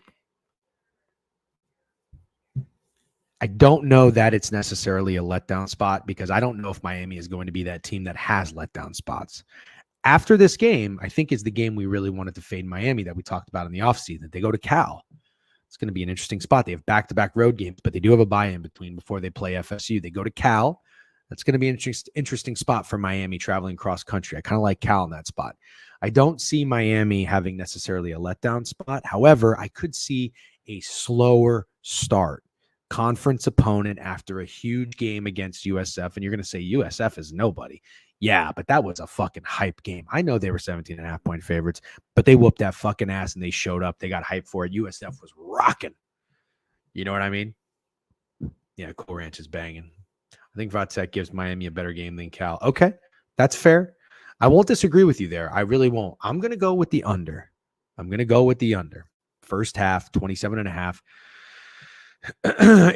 I don't know that it's necessarily a letdown spot because I don't know if Miami is going to be that team that has letdown spots. After this game, I think is the game we really wanted to fade Miami that we talked about in the offseason. They go to Cal. It's going to be an interesting spot. They have back-to-back road games, but they do have a bye-in between before they play FSU. They go to Cal. That's going to be an interesting spot for Miami traveling cross-country. I kind of like Cal in that spot. I don't see Miami having necessarily a letdown spot. However, I could see a slower start. Conference opponent after a huge game against USF, and you're going to say USF is nobody. Yeah, but that was a fucking hype game. I know they were 17.5-point favorites, but they whooped that fucking ass and they showed up. They got hyped for it. USF was rocking. You know what I mean? Yeah, Cool Ranch is banging. I think Vatsek gives Miami a better game than Cal. Okay, that's fair. I won't disagree with you there. I really won't. I'm going to go with the under. First half, 27.5.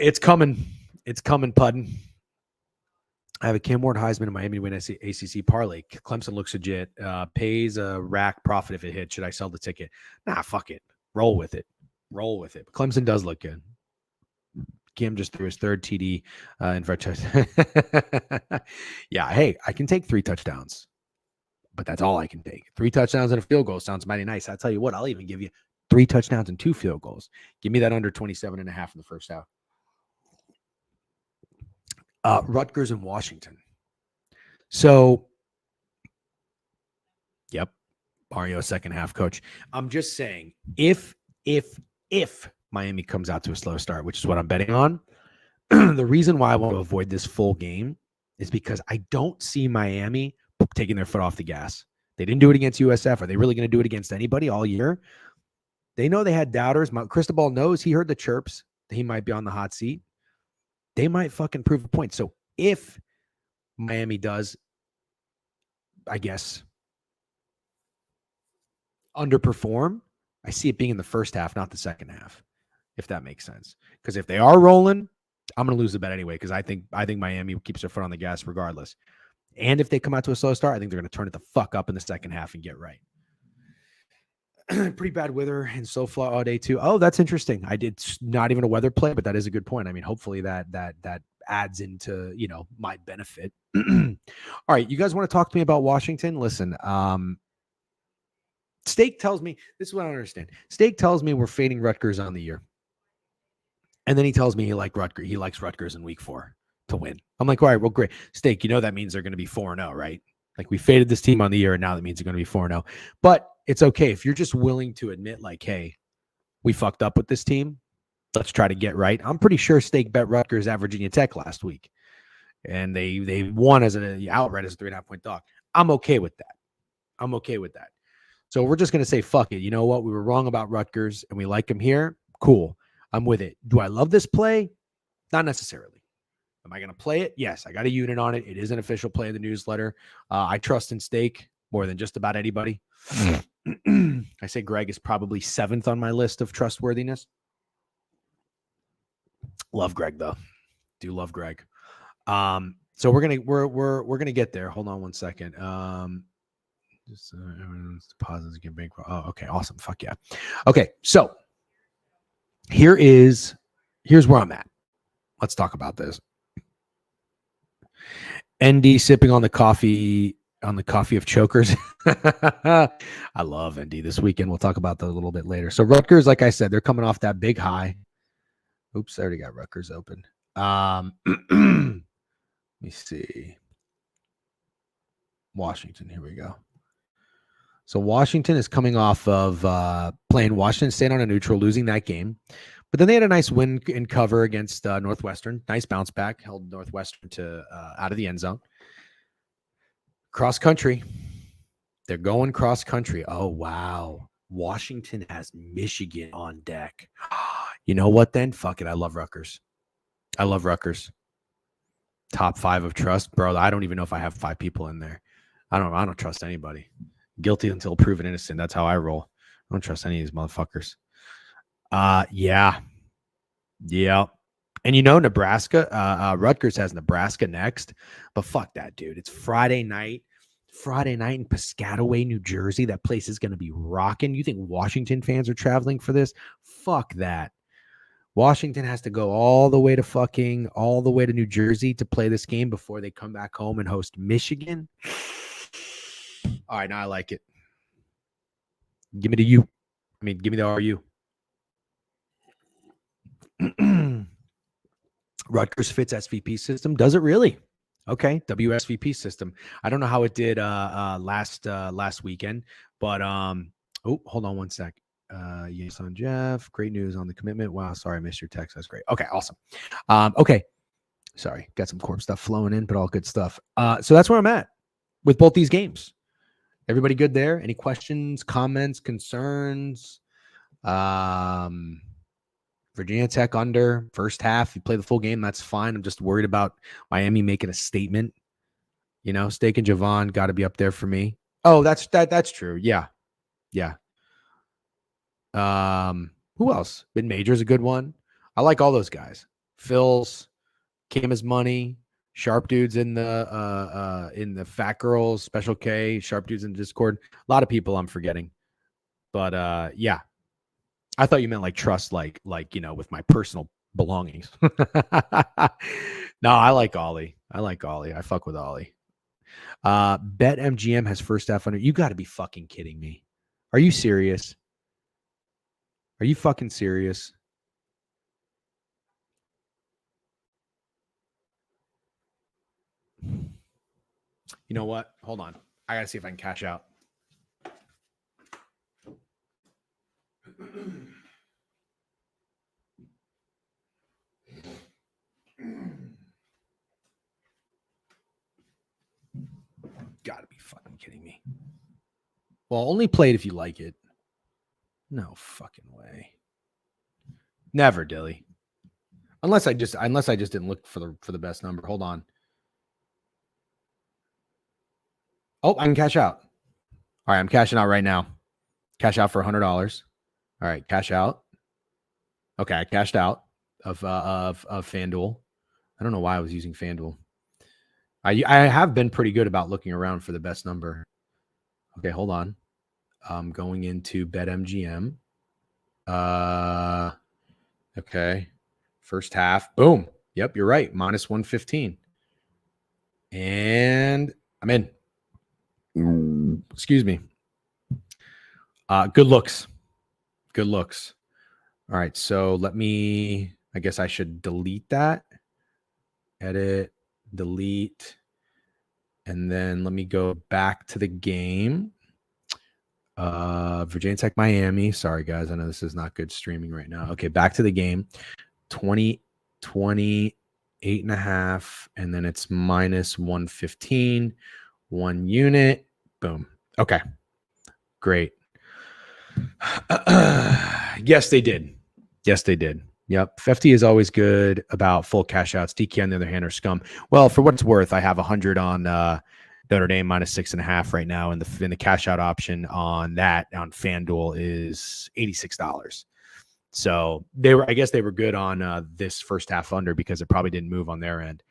It's coming. It's coming, Pudden. I have a Cam Ward Heisman in Miami to win ACC parlay. Clemson looks legit. Pays a rack profit if it hits. Should I sell the ticket? Nah, fuck it. Roll with it. But Clemson does look good. Cam just threw his third TD in front. Yeah, hey, I can take 3 touchdowns, but that's all I can take. 3 touchdowns and a field goal sounds mighty nice. I'll tell you what, I'll even give you 3 touchdowns and 2 field goals. Give me that under 27.5 in the first half. Rutgers and Washington. So, yep, Mario second half coach. I'm just saying, if Miami comes out to a slow start, which is what I'm betting on, the reason why I want to avoid this full game is because I don't see Miami taking their foot off the gas. They didn't do it against USF. Are they really going to do it against anybody all year? They know they had doubters. Cristobal knows he heard the chirps that he might be on the hot seat. They might fucking prove a point. So if Miami does, I guess, underperform, I see it being in the first half, not the second half, if that makes sense. Because if they are rolling, I'm going to lose the bet anyway because I think Miami keeps their foot on the gas regardless. And if they come out to a slow start, I think they're going to turn it the fuck up in the second half and get right. Pretty bad weather in SoFla all day too. Oh, that's interesting. I did not even a weather play, but that is a good point. I mean, hopefully that adds into, my benefit. All right. You guys want to talk to me about Washington? Listen, Steak tells me, this is what I don't understand. Steak tells me we're fading Rutgers on the year. And then he tells me he likes Rutgers in week 4 to win. I'm like, all right, well, great. Steak, that means they're going to be 4-0, right? Like we faded this team on the year and now that means they're going to be 4-0. But it's okay if you're just willing to admit like, hey, we fucked up with this team. Let's try to get right. I'm pretty sure Steak bet Rutgers at Virginia Tech last week. And they won as an outright as a 3.5-point dog. I'm okay with that. So we're just going to say, fuck it. You know what? We were wrong about Rutgers and we like them here. Cool. I'm with it. Do I love this play? Not necessarily. Am I going to play it? Yes. I got a unit on it. It is an official play in the newsletter. I trust in Steak more than just about anybody. I say Greg is probably 7th on my list of trustworthiness. Love Greg though. Do love Greg. So we're gonna get there. Hold on one second. Just deposits get big. Oh, okay, awesome. Fuck yeah. Okay, so here's where I'm at. Let's talk about this. ND sipping on the coffee of chokers. I love ND this weekend. We'll talk about that a little bit later. So Rutgers, like I said, they're coming off that big high. Oops, I already got Rutgers open. Let me see. Washington, here we go. So Washington is coming off of playing Washington State on a neutral, losing that game. But then they had a nice win and cover against Northwestern. Nice bounce back, held Northwestern to out of the end zone. Cross country. They're going cross country. Oh, wow. Washington has Michigan on deck. You know what then? Fuck it. I love Rutgers. Top 5 of trust, bro. I don't even know if I have 5 people in there. I don't trust anybody. Guilty until proven innocent. That's how I roll. I don't trust any of these motherfuckers. Yeah. And Nebraska, Rutgers has Nebraska next, but fuck that, dude. It's Friday night in Piscataway, New Jersey. That place is going to be rocking. You think Washington fans are traveling for this? Fuck that. Washington has to go all the way to New Jersey to play this game before they come back home and host Michigan. All right, now I like it. Give me the RU. Rutgers fits SVP system. Does it really? Okay, WSVP system. I don't know how it did last weekend, but hold on one sec. Yes, on Jeff. Great news on the commitment. Wow, sorry I missed your text. That's great. Okay, awesome. Okay, sorry, got some corp stuff flowing in, but all good stuff. So that's where I'm at with both these games. Everybody good there? Any questions, comments, concerns? Virginia Tech under first half. You play the full game, that's fine. I'm just worried about Miami making a statement. Steak and Javon got to be up there for me. Oh, that's true. Yeah. Who else? Mid Major's a good one. I like all those guys. Phil's, Kim is money. Sharp dudes in the Fat Girls, Special K, Sharp dudes in Discord. A lot of people I'm forgetting. But yeah. I thought you meant like trust, like with my personal belongings. No, I like Ollie. I fuck with Ollie. BetMGM has first half under. You got to be fucking kidding me. Are you serious? Are you fucking serious? You know what? Hold on. I got to see if I can cash out. Gotta be fucking kidding me. Well, only play it if you like it. No fucking way. Never, Dilly. Unless I just didn't look for the best number. Hold on. Oh, I can cash out. All right, I'm cashing out right now. Cash out for $100. All right, cash out. Okay, I cashed out of FanDuel. I don't know why I was using FanDuel. I have been pretty good about looking around for the best number. Okay, hold on. I'm going into BetMGM. Okay. First half. Boom. Yep, you're right. Minus 115. And I'm in. Excuse me. Good looks. All right, so I guess I should delete that. Edit, delete, and then let me go back to the game. Virginia Tech, Miami. Sorry, guys. I know this is not good streaming right now. Okay, back to the game. 28.5, and then it's minus 115. 1 unit. Boom. Okay. Great. Yes, they did. Yep. FT is always good about full cash outs. DK, on the other hand, are scum. Well, for what it's worth, I have 100 on Notre Dame minus 6.5 right now, and the cash out option on that on FanDuel is $86. So I guess they were good on this first half under because it probably didn't move on their end.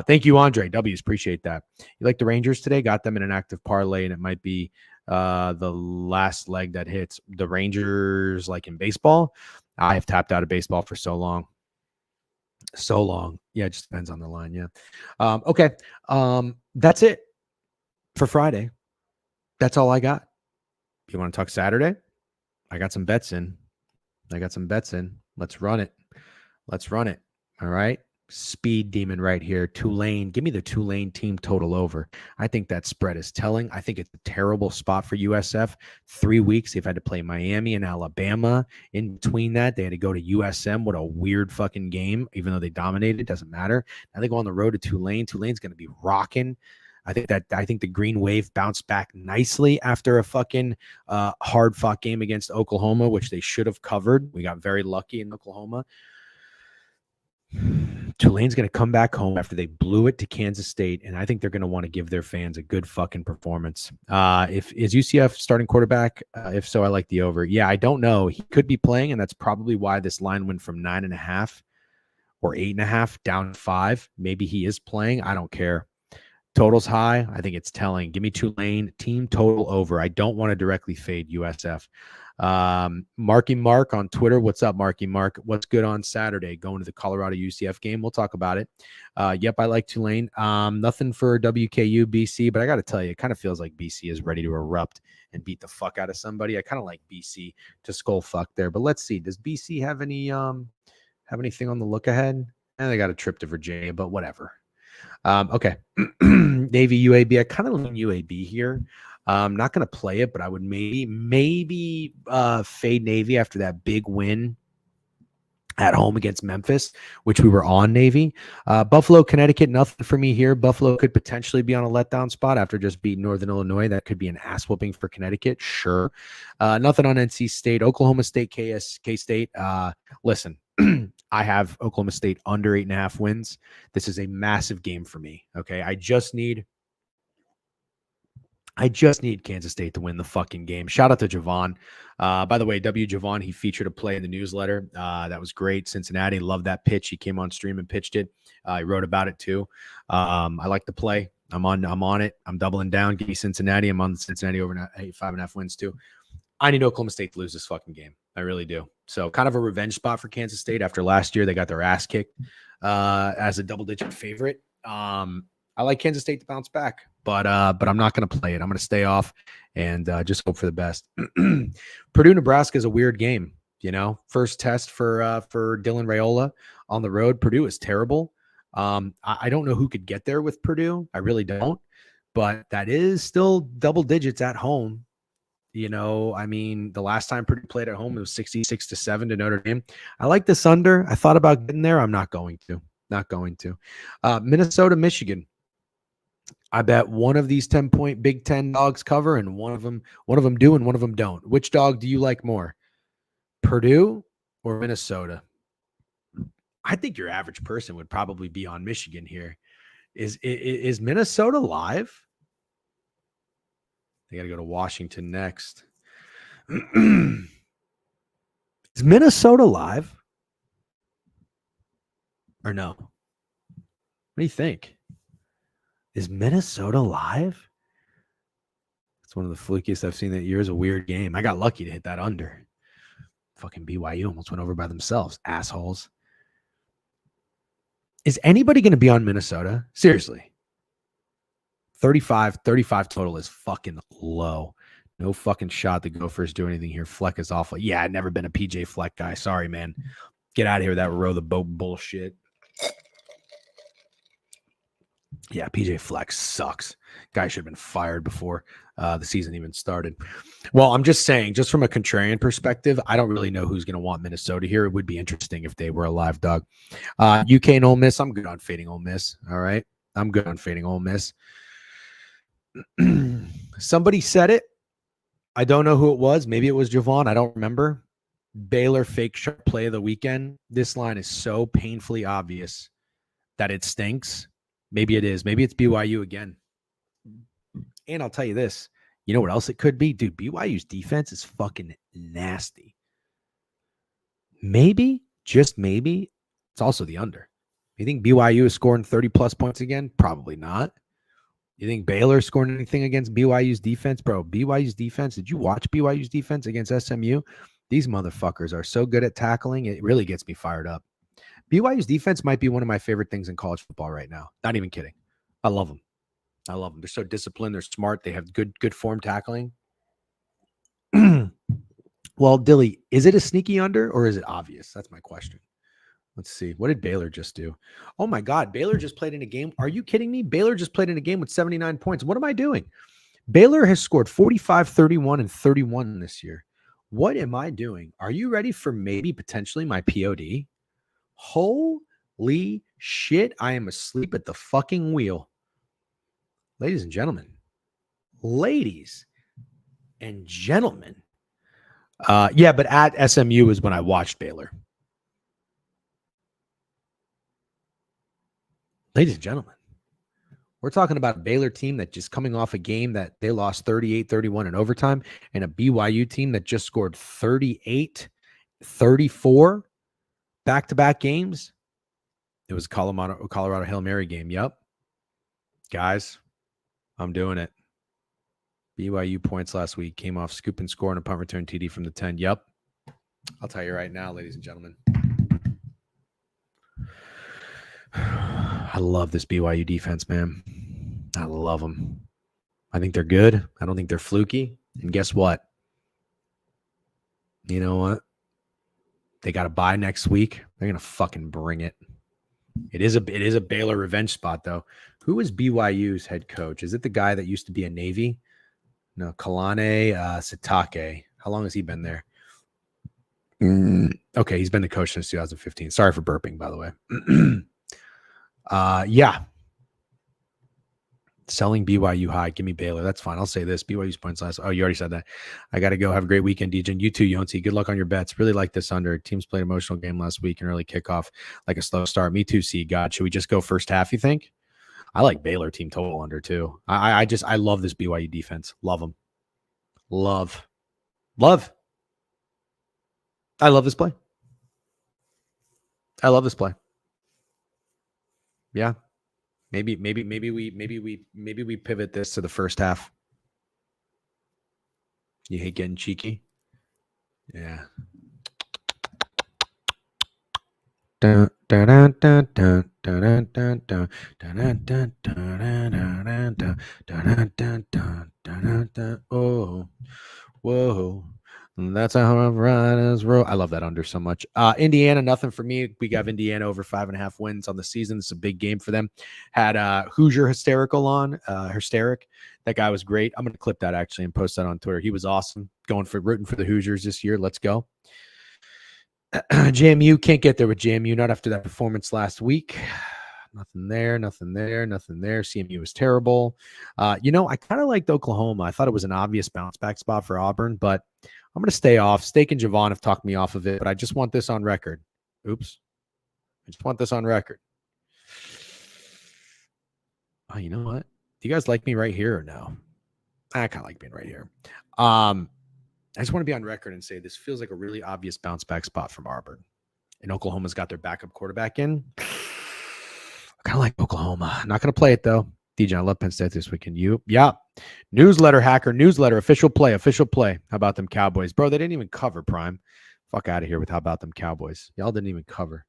Thank you, Andre W's. Appreciate that. You like the Rangers today? Got them in an active parlay, and it might be the last leg that hits. The Rangers, like in baseball, I have tapped out of baseball for so long. Yeah, it just depends on the line. Yeah. Okay. That's it for Friday. That's all I got. You want to talk Saturday? I got some bets in. Let's run it. All right. Speed demon right here. Tulane. Give me the Tulane team total over. I think that spread is telling. I think it's a terrible spot for USF. 3 weeks. They've had to play Miami and Alabama. In between that, they had to go to USM. What a weird fucking game. Even though they dominated, it doesn't matter. Now they go on the road to Tulane. Tulane's going to be rocking. I think the Green Wave bounced back nicely after a fucking hard fought game against Oklahoma, which they should have covered. We got very lucky in Oklahoma. Tulane's going to come back home after they blew it to Kansas State, and I think they're going to want to give their fans a good fucking performance. If is UCF starting quarterback? If so, I like the over. Yeah, I don't know. He could be playing, and that's probably why this line went from 9.5 or 8.5 down to 5. Maybe he is playing. I don't care. Total's high. I think it's telling. Give me Tulane team total over. I don't want to directly fade USF. Marky Mark on Twitter. What's up, Marky Mark? What's good on Saturday? Going to the Colorado UCF game. We'll talk about it. Yep, I like Tulane. Nothing for WKU BC, but I got to tell you, it kind of feels like BC is ready to erupt and beat the fuck out of somebody. I kind of like BC to skull fuck there, but let's see. Does BC have anything on the look ahead? And they got a trip to Virginia, but whatever. Okay. Navy UAB. I kind of lean UAB here. I'm not going to play it, but I would maybe fade Navy after that big win at home against Memphis, which we were on Navy. Buffalo, Connecticut, nothing for me here. Buffalo could potentially be on a letdown spot after just beating Northern Illinois. That could be an ass whooping for Connecticut. Sure. Nothing on NC State, Oklahoma State, K-State. Listen, I have Oklahoma State under 8.5 wins. This is a massive game for me. Okay. I just need Kansas State to win the fucking game. Shout out to Javon. By the way, Javon, he featured a play in the newsletter. That was great. Cincinnati, loved that pitch. He came on stream and pitched it. He wrote about it too. I like the play. I'm on it. I'm doubling down. Give me Cincinnati. I'm on Cincinnati over 5.5 wins too. I need Oklahoma State to lose this fucking game. I really do. So kind of a revenge spot for Kansas State after last year. They got their ass kicked as a double-digit favorite. I like Kansas State to bounce back, but I'm not going to play it. I'm going to stay off and just hope for the best. Purdue, Nebraska is a weird game. You know, first test for Dylan Raiola on the road. Purdue is terrible. I don't know who could get there with Purdue. I really don't. But that is still double digits at home. You know, I mean, the last time Purdue played at home, it was 66-7 to Notre Dame. I like this under. I thought about getting there. I'm not going to. Minnesota, Michigan. I bet one of these 10-point Big Ten dogs cover, and one of them do, and one of them don't. Which dog do you like more, Purdue or Minnesota? I think your average person would probably be on Michigan here. Is Minnesota live? They got to go to Washington next. Is Minnesota live or no? What do you think? Is Minnesota live? It's one of the flukiest I've seen that year. Is a weird game. I got lucky to hit that under. Fucking BYU almost went over by themselves. Assholes. Is anybody going to be on Minnesota? Seriously. 35 total is fucking low. No fucking shot the Gophers do anything here. Fleck is awful. Yeah, I've never been a PJ Fleck guy. Sorry, man. Get out of here with that row the boat bullshit. Yeah, PJ Fleck sucks. Guy should have been fired before the season even started. Well, I'm just saying, just from a contrarian perspective, I don't really know who's going to want Minnesota here. It would be interesting if they were a live dog. UK and Ole Miss, I'm good on fading Ole Miss. All right? I'm good on fading Ole Miss. Somebody said it. I don't know who it was. Maybe it was Javon. I don't remember. Baylor fake shot play of the weekend. This line is so painfully obvious that it stinks. Maybe it is. Maybe it's BYU again. And I'll tell you this. You know what else it could be? Dude, BYU's defense is fucking nasty. Maybe, just maybe, it's also the under. You think BYU is scoring 30-plus points again? Probably not. You think Baylor scoring anything against BYU's defense? Bro, BYU's defense, did you watch BYU's defense against SMU? These motherfuckers are so good at tackling. It really gets me fired up. BYU's defense might be one of my favorite things in college football right now. Not even kidding. I love them. They're so disciplined. They're smart. They have good form tackling. Well, Dilly, is it a sneaky under or is it obvious? That's my question. Let's see. What did Baylor just do? Oh, my God. Baylor just played in a game. Are you kidding me? Baylor just played in a game with 79 points. What am I doing? Baylor has scored 45, 31, and 31 this year. What am I doing? Are you ready for maybe potentially my POD? Holy shit. I am asleep at the fucking wheel. ladies and gentlemen, ladies and gentlemen. Yeah, but at SMU is when I watched Baylor. Ladies and gentlemen, we're talking about a Baylor team that just coming off a game that they lost 38-31 in overtime, and a BYU team that just scored 38-34 back-to-back games. It was a Colorado Hail Mary game. Yep. Guys, I'm doing it. BYU points last week came off scoop and score on a punt return TD from the 10. Yep. I'll tell you right now, ladies and gentlemen. I love this BYU defense, man. I love them. I think they're good. I don't think they're fluky. And guess what? You know what? They got to bye next week. They're going to fucking bring it. It is a Baylor revenge spot, though. Who is BYU's head coach? Is it the guy that used to be a Navy? No, Kalane Sitake. How long has he been there? Okay, he's been the coach since 2015. Sorry for burping, by the way. Yeah. Selling BYU high. Give me Baylor. That's fine. I'll say this. BYU's points last. Oh, you already said that. I got to go. Have a great weekend, DJ. You too, Yonsi. Good luck on your bets. Really like this under. Teams played emotional game last week and early kickoff like a slow start. Me too, C. God. Should we just go first half, you think? I like Baylor team total under too. I love this BYU defense. Love them. Love. I love this play. Yeah. Maybe we pivot this to the first half. You hate getting cheeky? Yeah. Oh, whoa. That's how riders roll. I love that under so much. Indiana, nothing for me. We got Indiana over 5.5 wins on the season. It's a big game for them. Had Hoosier Hysterical on. Hysteric. That guy was great. I'm going to clip that actually and post that on Twitter. He was awesome. Rooting for the Hoosiers this year. Let's go. JMU, can't get there with JMU. Not after that performance last week. Nothing there. CMU was terrible. I kind of liked Oklahoma. I thought it was an obvious bounce back spot for Auburn, but I'm going to stay off. Steak and Javon have talked me off of it, but I just want this on record. Oops. I just want this on record. Oh, you know what? Do you guys like me right here or no? I kind of like being right here. I just want to be on record and say this feels like a really obvious bounce back spot from Auburn. And Oklahoma's got their backup quarterback in. I kind of like Oklahoma. Not going to play it, though. DJ, I love Penn State this weekend. Yeah. Newsletter, official play. How about them Cowboys? Bro, they didn't even cover, Prime. Fuck out of here with how about them Cowboys. Y'all didn't even cover.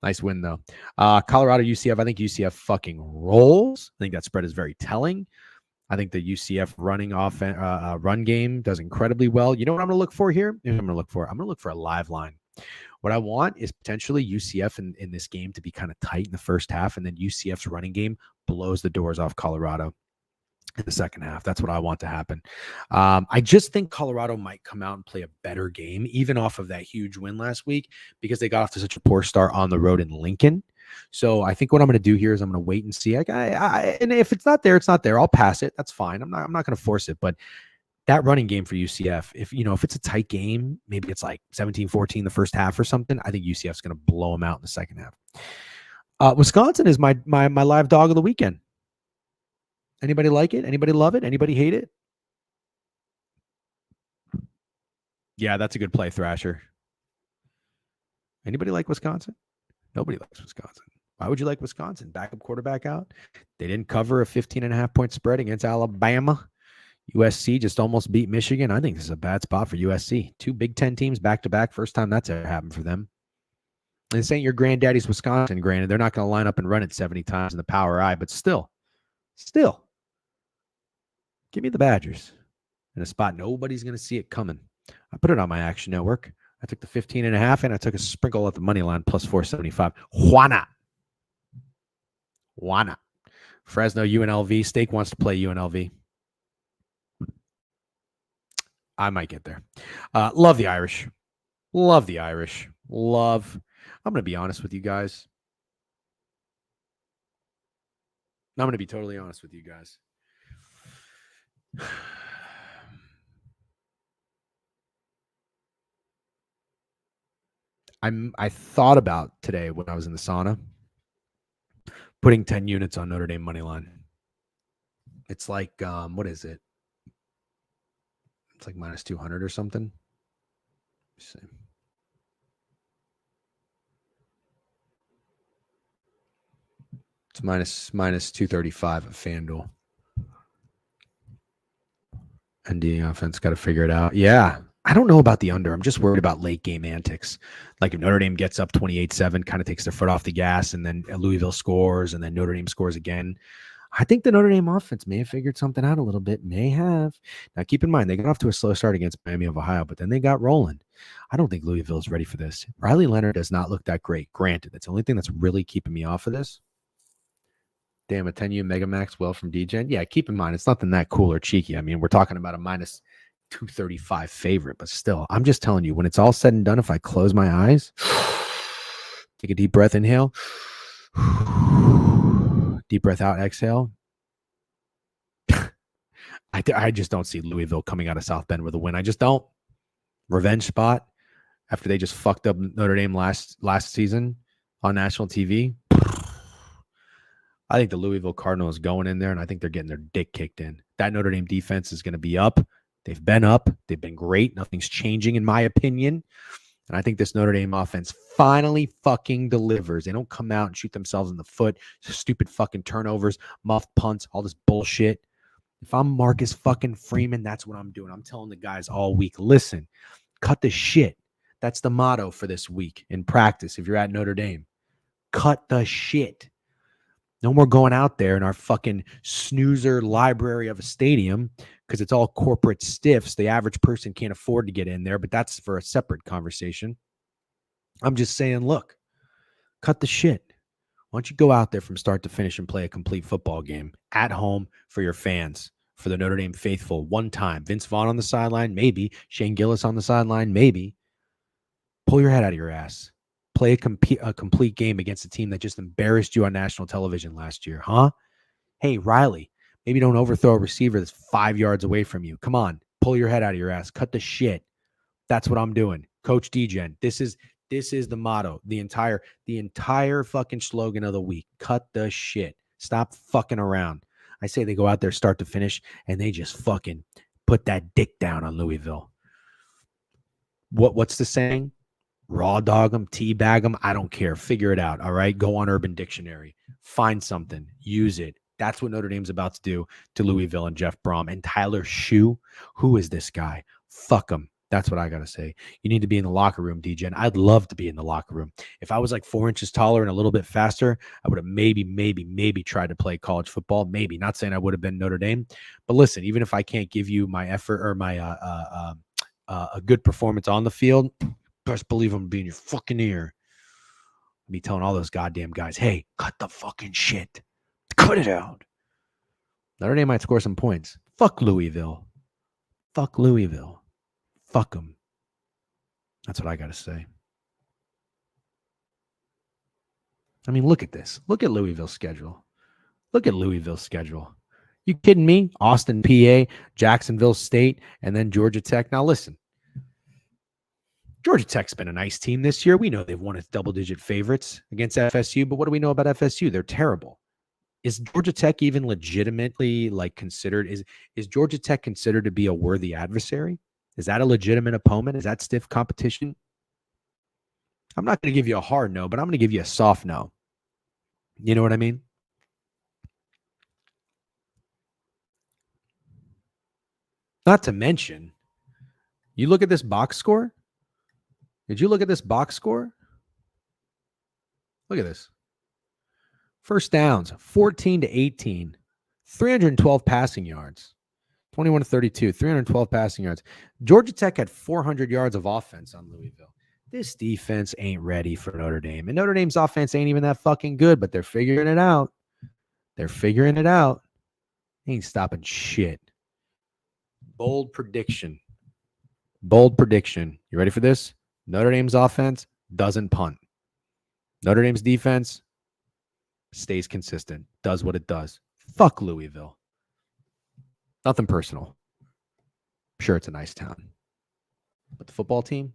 Nice win, though. Colorado, UCF. I think UCF fucking rolls. I think that spread is very telling. I think the UCF run game does incredibly well. You know what I'm going to look for here? I'm going to look for a live line. What I want is potentially UCF in this game to be kind of tight in the first half, and then UCF's running game blows the doors off Colorado in the second half. That's what I want to happen. I just think Colorado might come out and play a better game, even off of that huge win last week, because they got off to such a poor start on the road in Lincoln. So I think what I'm going to do here is I'm going to wait and see. And if it's not there, it's not there. I'll pass it. That's fine. I'm not going to force it. But that running game for UCF, if it's a tight game, maybe it's like 17-14 the first half or something, I think UCF's going to blow them out in the second half. Wisconsin is my live dog of the weekend. Anybody like it? Anybody love it? Anybody hate it? Yeah, that's a good play, Thrasher. Anybody like Wisconsin? Nobody likes Wisconsin. Why would you like Wisconsin? Backup quarterback out. They didn't cover a 15.5 point spread against Alabama. USC just almost beat Michigan. I think this is a bad spot for USC. 2 Big Ten teams back to back. First time that's ever happened for them. And this ain't your granddaddy's Wisconsin. Granted, they're not going to line up and run it 70 times in the Power I, but still, give me the Badgers in a spot nobody's going to see it coming. I put it on my Action Network. I took the 15.5 and I took a sprinkle at the money line plus 475. Why not? Fresno, UNLV. Steak wants to play UNLV. I might get there. Love the Irish. I'm going to be honest with you guys. I'm going to be totally honest with you guys. I thought about today when I was in the sauna putting 10 units on Notre Dame money line. It's like what is it? It's like minus 200 or something. Let's see. It's minus 235 at FanDuel. ND offense got to figure it out. Yeah. I don't know about the under. I'm just worried about late game antics. Like if Notre Dame gets up 28-7, kind of takes their foot off the gas, and then Louisville scores, and then Notre Dame scores again. I think the Notre Dame offense may have figured something out a little bit. May have. Now, keep in mind, they got off to a slow start against Miami of Ohio, but then they got rolling. I don't think Louisville is ready for this. Riley Leonard does not look that great. Granted, that's the only thing that's really keeping me off of this. Damn, a 10U Megamax well from DGen. Yeah, keep in mind, it's nothing that cool or cheeky. I mean, we're talking about a minus 235 favorite, but still, I'm just telling you, when it's all said and done, if I close my eyes, take a deep breath, inhale, deep breath out, exhale. I just don't see Louisville coming out of South Bend with a win. I just don't. Revenge spot after they just fucked up Notre Dame last season on national TV. I think the Louisville Cardinals going in there, and I think they're getting their dick kicked in. That Notre Dame defense is going to be up. They've been up. They've been great. Nothing's changing, in my opinion. And I think this Notre Dame offense finally fucking delivers. They don't come out and shoot themselves in the foot. Stupid fucking turnovers, muffed punts, all this bullshit. If I'm Marcus fucking Freeman, that's what I'm doing. I'm telling the guys all week, listen, cut the shit. That's the motto for this week in practice if you're at Notre Dame. Cut the shit. No more going out there in our fucking snoozer library of a stadium because it's all corporate stiffs. The average person can't afford to get in there, but that's for a separate conversation. I'm just saying, look, cut the shit. Why don't you go out there from start to finish and play a complete football game at home for your fans, for the Notre Dame faithful one time. Vince Vaughn on the sideline, maybe. Shane Gillis on the sideline, maybe. Pull your head out of your ass. Play a complete game against a team that just embarrassed you on national television last year, huh? Hey, Riley, maybe don't overthrow a receiver that's 5 yards away from you. Come on, pull your head out of your ass. Cut the shit. That's what I'm doing. Coach DGen. This is the motto. The entire fucking slogan of the week. Cut the shit. Stop fucking around. I say they go out there start to finish and they just fucking put that dick down on Louisville. What's the saying? Raw dog them, teabag them. I don't care. Figure it out. All right. Go on Urban Dictionary. Find something. Use it. That's what Notre Dame's about to do to Louisville and Jeff Brom and Tyler Shue. Who is this guy? Fuck him. That's what I got to say. You need to be in the locker room, DGen. I'd love to be in the locker room. If I was like 4 inches taller and a little bit faster, I would have maybe tried to play college football. Maybe. Not saying I would have been Notre Dame. But listen, even if I can't give you my effort or my a good performance on the field, best believe I'm being your fucking ear. I'll be telling all those goddamn guys, hey, cut the fucking shit. Cut it out. Notre Dame might score some points. Fuck Louisville. Fuck Louisville. Fuck them. That's what I got to say. I mean, look at this. Look at Louisville's schedule. Look at Louisville's schedule. You kidding me? Austin, PA, Jacksonville State, and then Georgia Tech. Now, listen. Georgia Tech's been a nice team this year. We know they've won as double-digit favorites against FSU, but what do we know about FSU? They're terrible. Is Georgia Tech even legitimately considered? Is Georgia Tech considered to be a worthy adversary? Is that a legitimate opponent? Is that stiff competition? I'm not going to give you a hard no, but I'm going to give you a soft no. You know what I mean? Not to mention, you look at this box score. Did you look at this box score? Look at this. First downs, 14-18, 312 passing yards, 21-32, 312 passing yards. Georgia Tech had 400 yards of offense on Louisville. This defense ain't ready for Notre Dame. And Notre Dame's offense ain't even that fucking good, but they're figuring it out. They're figuring it out. They ain't stopping shit. Bold prediction. Bold prediction. You ready for this? Notre Dame's offense doesn't punt. Notre Dame's defense stays consistent, does what it does. Fuck Louisville. Nothing personal. I'm sure it's a nice town. But the football team,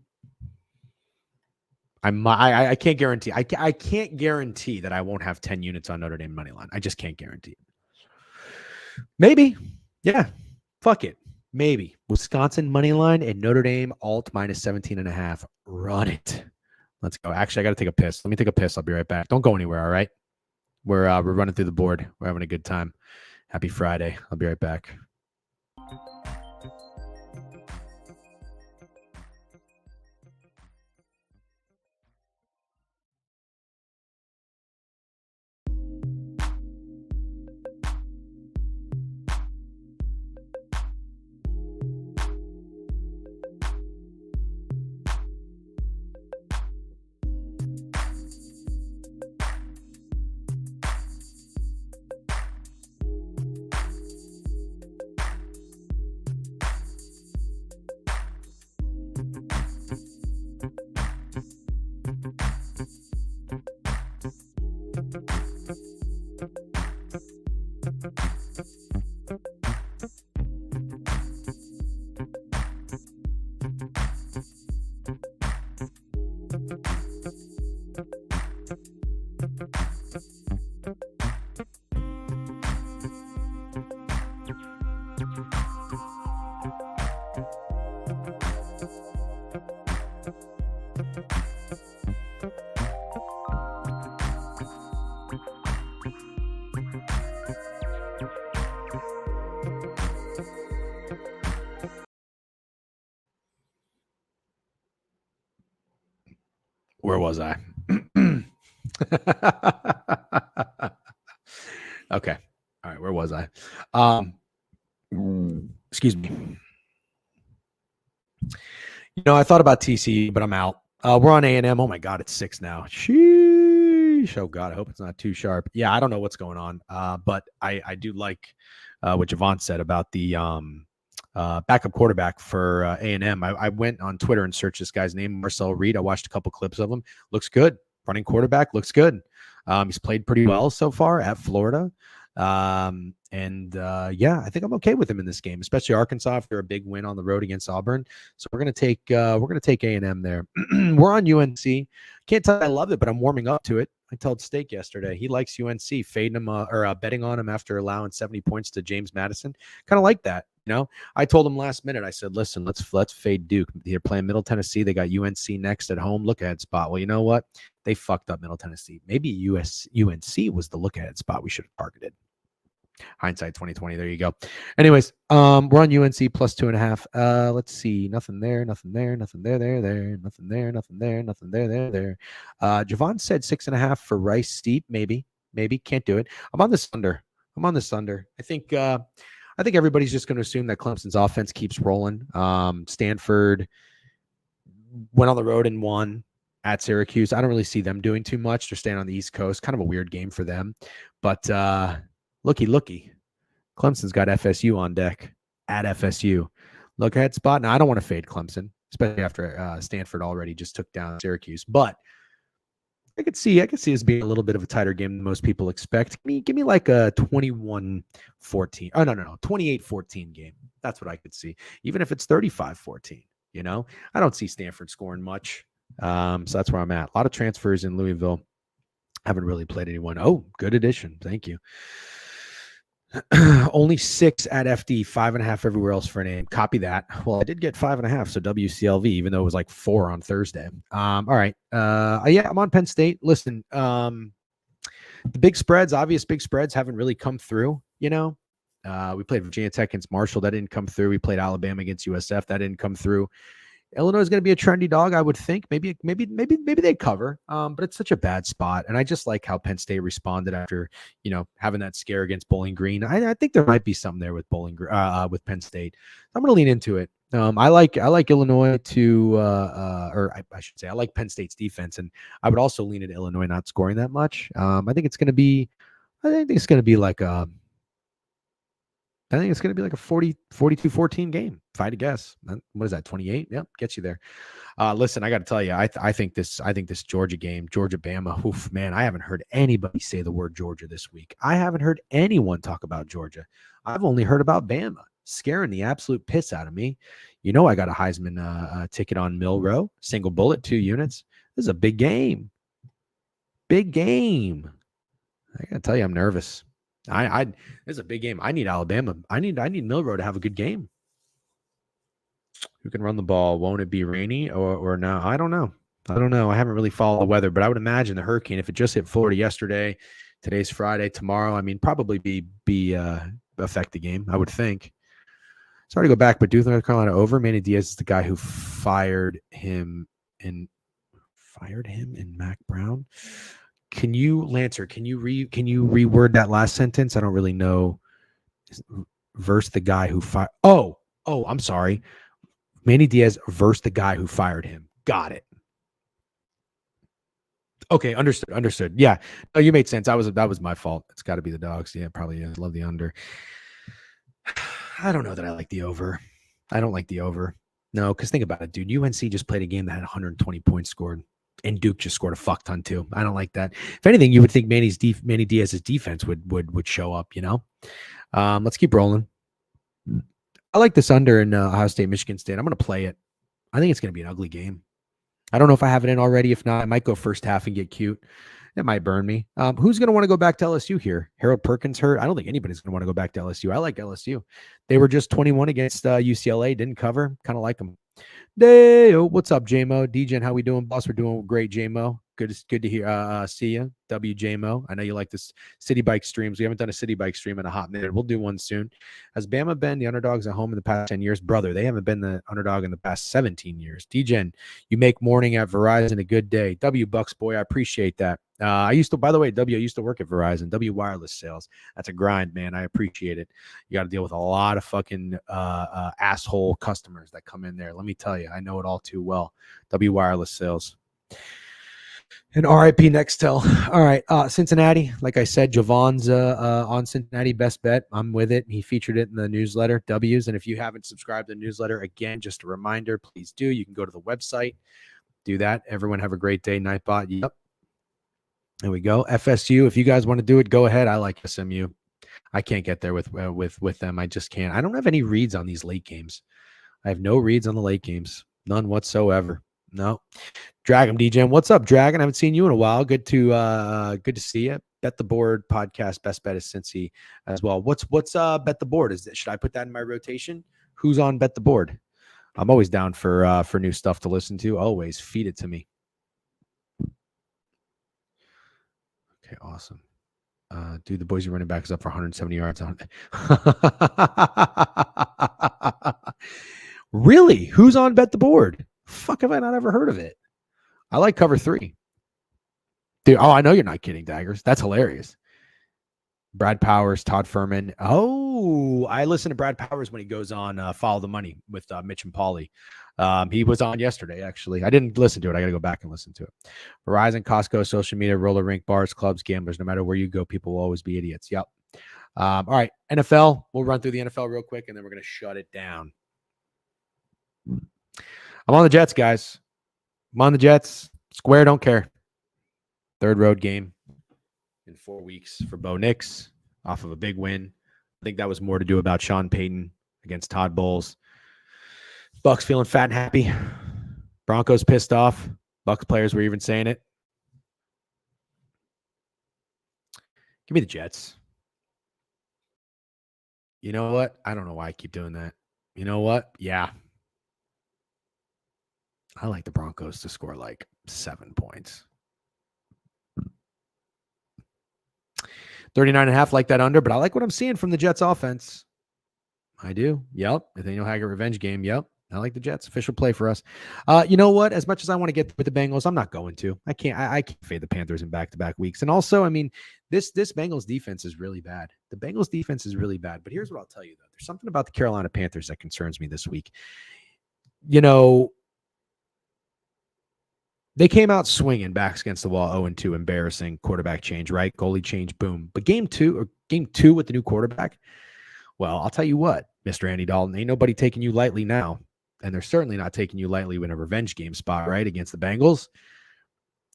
I can't guarantee. I can't guarantee that I won't have 10 units on Notre Dame money line. I just can't guarantee it. Maybe. Yeah. Fuck it. Maybe. Wisconsin money line and Notre Dame alt minus 17.5. Run it. Let's go. Actually, I got to take a piss. Let me take a piss. I'll be right back. Don't go anywhere. All right. We're running through the board. We're having a good time. Happy Friday. I'll be right back. Where was I? Okay. All right. Where was I? Excuse me. I thought about TC, but I'm out. We're on A&M. Oh my God, it's 6 now. Sheesh. Oh God, I hope it's not too sharp. Yeah, I don't know what's going on. But I do like what Javon said about the backup quarterback for A&M. I went on Twitter and searched this guy's name, Marcel Reed. I watched a couple clips of him. Looks good. Running quarterback looks good. He's played pretty well so far at Florida. Yeah, I think I'm okay with him in this game, especially Arkansas after a big win on the road against Auburn. So we're gonna take A&M there. We're on UNC. Can't tell you I love it, but I'm warming up to it. I told Steak yesterday he likes UNC, fading him or betting on him after allowing 70 points to James Madison. Kind of like that. I told him last minute, I said, listen, let's fade Duke. They're playing Middle Tennessee. They got UNC next at home. Look ahead spot. Well, you know what? They fucked up Middle Tennessee. Maybe UNC was the look ahead spot we should have targeted. Hindsight 2020. There you go. Anyways, we're on UNC plus 2.5. Let's see. Nothing there. Nothing there. Nothing there. Nothing there. Nothing there. Nothing there. Javon said 6.5 for Rice Steep. Maybe. Can't do it. I'm on this under. I think everybody's just going to assume that Clemson's offense keeps rolling. Stanford went on the road and won at Syracuse. I don't really see them doing too much. They're staying on the East Coast. Kind of a weird game for them. But looky. Clemson's got FSU on deck at FSU. Look ahead spot. Now, I don't want to fade Clemson, especially after Stanford already just took down Syracuse. But I could see this being a little bit of a tighter game than most people expect. Give me like a 21-14. Oh, no, 28-14 game. That's what I could see. Even if it's 35-14, I don't see Stanford scoring much. So that's where I'm at. A lot of transfers in Louisville. Haven't really played anyone. Oh, good addition. Thank you. Only 6 at FD, 5.5 everywhere else for a name. Copy that. Well, I did get 5.5, so WCLV, even though it was like 4 on Thursday. All right. Yeah, I'm on Penn State. Listen, the big spreads, obvious big spreads haven't really come through, We played Virginia Tech against Marshall. That didn't come through. We played Alabama against USF. That didn't come through. Illinois is going to be a trendy dog, I would think. Maybe they cover, but it's such a bad spot. And I just like how Penn State responded after, having that scare against Bowling Green. I think there might be something there with with Penn State. I'm going to lean into it. I like Illinois to, I should say, I like Penn State's defense, and I would also lean into Illinois not scoring that much. I think it's going to be like a 42-14 game, if I had to guess. What is that, 28? Yep, gets you there. Listen, I got to tell you, I think this Georgia game, Georgia-Bama, oof, man, I haven't heard anybody say the word Georgia this week. I haven't heard anyone talk about Georgia. I've only heard about Bama. scaring the absolute piss out of me. You know, I got a Heisman ticket on Milrow, single bullet, 2 units. This is a big game. Big game. I gotta tell you, I'm nervous. This is a big game. I need Alabama. I need Milrow to have a good game. Who can run the ball? Won't it be rainy or no? I don't know. I haven't really followed the weather, but I would imagine the hurricane, if it just hit Florida yesterday, today's Friday, tomorrow, I mean, probably be affect the game, I would think. Sorry to go back, but Duke, North Carolina over. Manny Diaz is the guy who fired him in Mac Brown. Can you, Lancer, can you reword that last sentence? I don't really know. Verse the guy who fired. Oh, I'm sorry. Manny Diaz versus the guy who fired him. Got it. Okay, understood. Yeah, no, you made sense. That was my fault. It's got to be the dogs. Yeah, probably is. Love the under. I don't know that I like the over. I don't like the over. No, because think about it, dude. UNC just played a game that had 120 points scored, and Duke just scored a fuck ton too. I don't like that. If anything, you would think Manny Diaz's defense would show up. You know. Let's keep rolling. I like this under in Ohio State, Michigan State. I'm going to play it. I think it's going to be an ugly game. I don't know if I have it in already. If not, I might go first half and get cute. It might burn me. Who's going to want to go back to LSU here? Harold Perkins hurt. I don't think anybody's going to want to go back to LSU. I like LSU. They were just 21 against UCLA. Didn't cover. Kind of like them. Dayo, what's up, JMO? DJen, how we doing, boss? We're doing great, JMO. Good to hear. See you, WJMO. I know you like this city bike streams. We haven't done a city bike stream in a hot minute. We'll do one soon. Has Bama been the underdogs at home in the past 10 years? Brother, they haven't been the underdog in the past 17 years. DJen, you make morning at Verizon a good day. W Bucks, boy, I appreciate that. I used to work at Verizon, W Wireless Sales. That's a grind, man. I appreciate it. You got to deal with a lot of fucking asshole customers that come in there. Let me tell you, I know it all too well. W Wireless Sales. And RIP Nextel. All right. Cincinnati, like I said, Javon's on Cincinnati best bet. I'm with it. He featured it in the newsletter, W's. And if you haven't subscribed to the newsletter, again, just a reminder, please do. You can go to the website, do that. Everyone have a great day. Nightbot. Yep. There we go. FSU. If you guys want to do it, go ahead. I like SMU. I can't get there with them. I just can't. I don't have any reads on these late games. I have no reads on the late games. None whatsoever. No. Dragon DJen. What's up, Dragon? I haven't seen you in a while. Good to see you. Bet the Board podcast. Best bet is Cincy as well. What's Bet the Board? Should I put that in my rotation? Who's on Bet the Board? I'm always down for new stuff to listen to. Always feed it to me. Okay, awesome. Dude, the Boise running back is up for 170 yards on Really? Who's on Bet the Board? Fuck, have I not ever heard of it? I like cover 3. Dude, I know you're not kidding, Daggers. That's hilarious. Brad Powers, Todd Furman. Oh, I listen to Brad Powers when he goes on Follow the Money with Mitch and Pauly. He was on yesterday, actually. I didn't listen to it. I got to go back and listen to it. Verizon, Costco, social media, roller rink, bars, clubs, gamblers. No matter where you go, people will always be idiots. Yep. All right, NFL. We'll run through the NFL real quick, and then we're going to shut it down. I'm on the Jets, guys. I'm on the Jets. Square, don't care. Third road game in 4 weeks for Bo Nix off of a big win. I think that was more to do about Sean Payton against Todd Bowles. Bucks feeling fat and happy. Broncos pissed off. Bucks players were even saying it. Give me the Jets. You know what? I don't know why I keep doing that. You know what? Yeah. I like the Broncos to score like 7 points. 39.5, like that under, but I like what I'm seeing from the Jets offense. I do. Yep. Nathaniel Hackett revenge game. Yep. I like the Jets. Official play for us. You know what? As much as I want to get with the Bengals, I'm not going to. I can't fade the Panthers in back-to-back weeks. And also, I mean, this Bengals defense is really bad. The Bengals defense is really bad. But here's what I'll tell you, though. There's something about the Carolina Panthers that concerns me this week. You know, they came out swinging, backs against the wall, 0-2, embarrassing quarterback change, right? Goalie change, boom. But game two with the new quarterback, well, I'll tell you what, Mr. Andy Dalton, ain't nobody taking you lightly now. And they're certainly not taking you lightly in a revenge game spot, right, against the Bengals.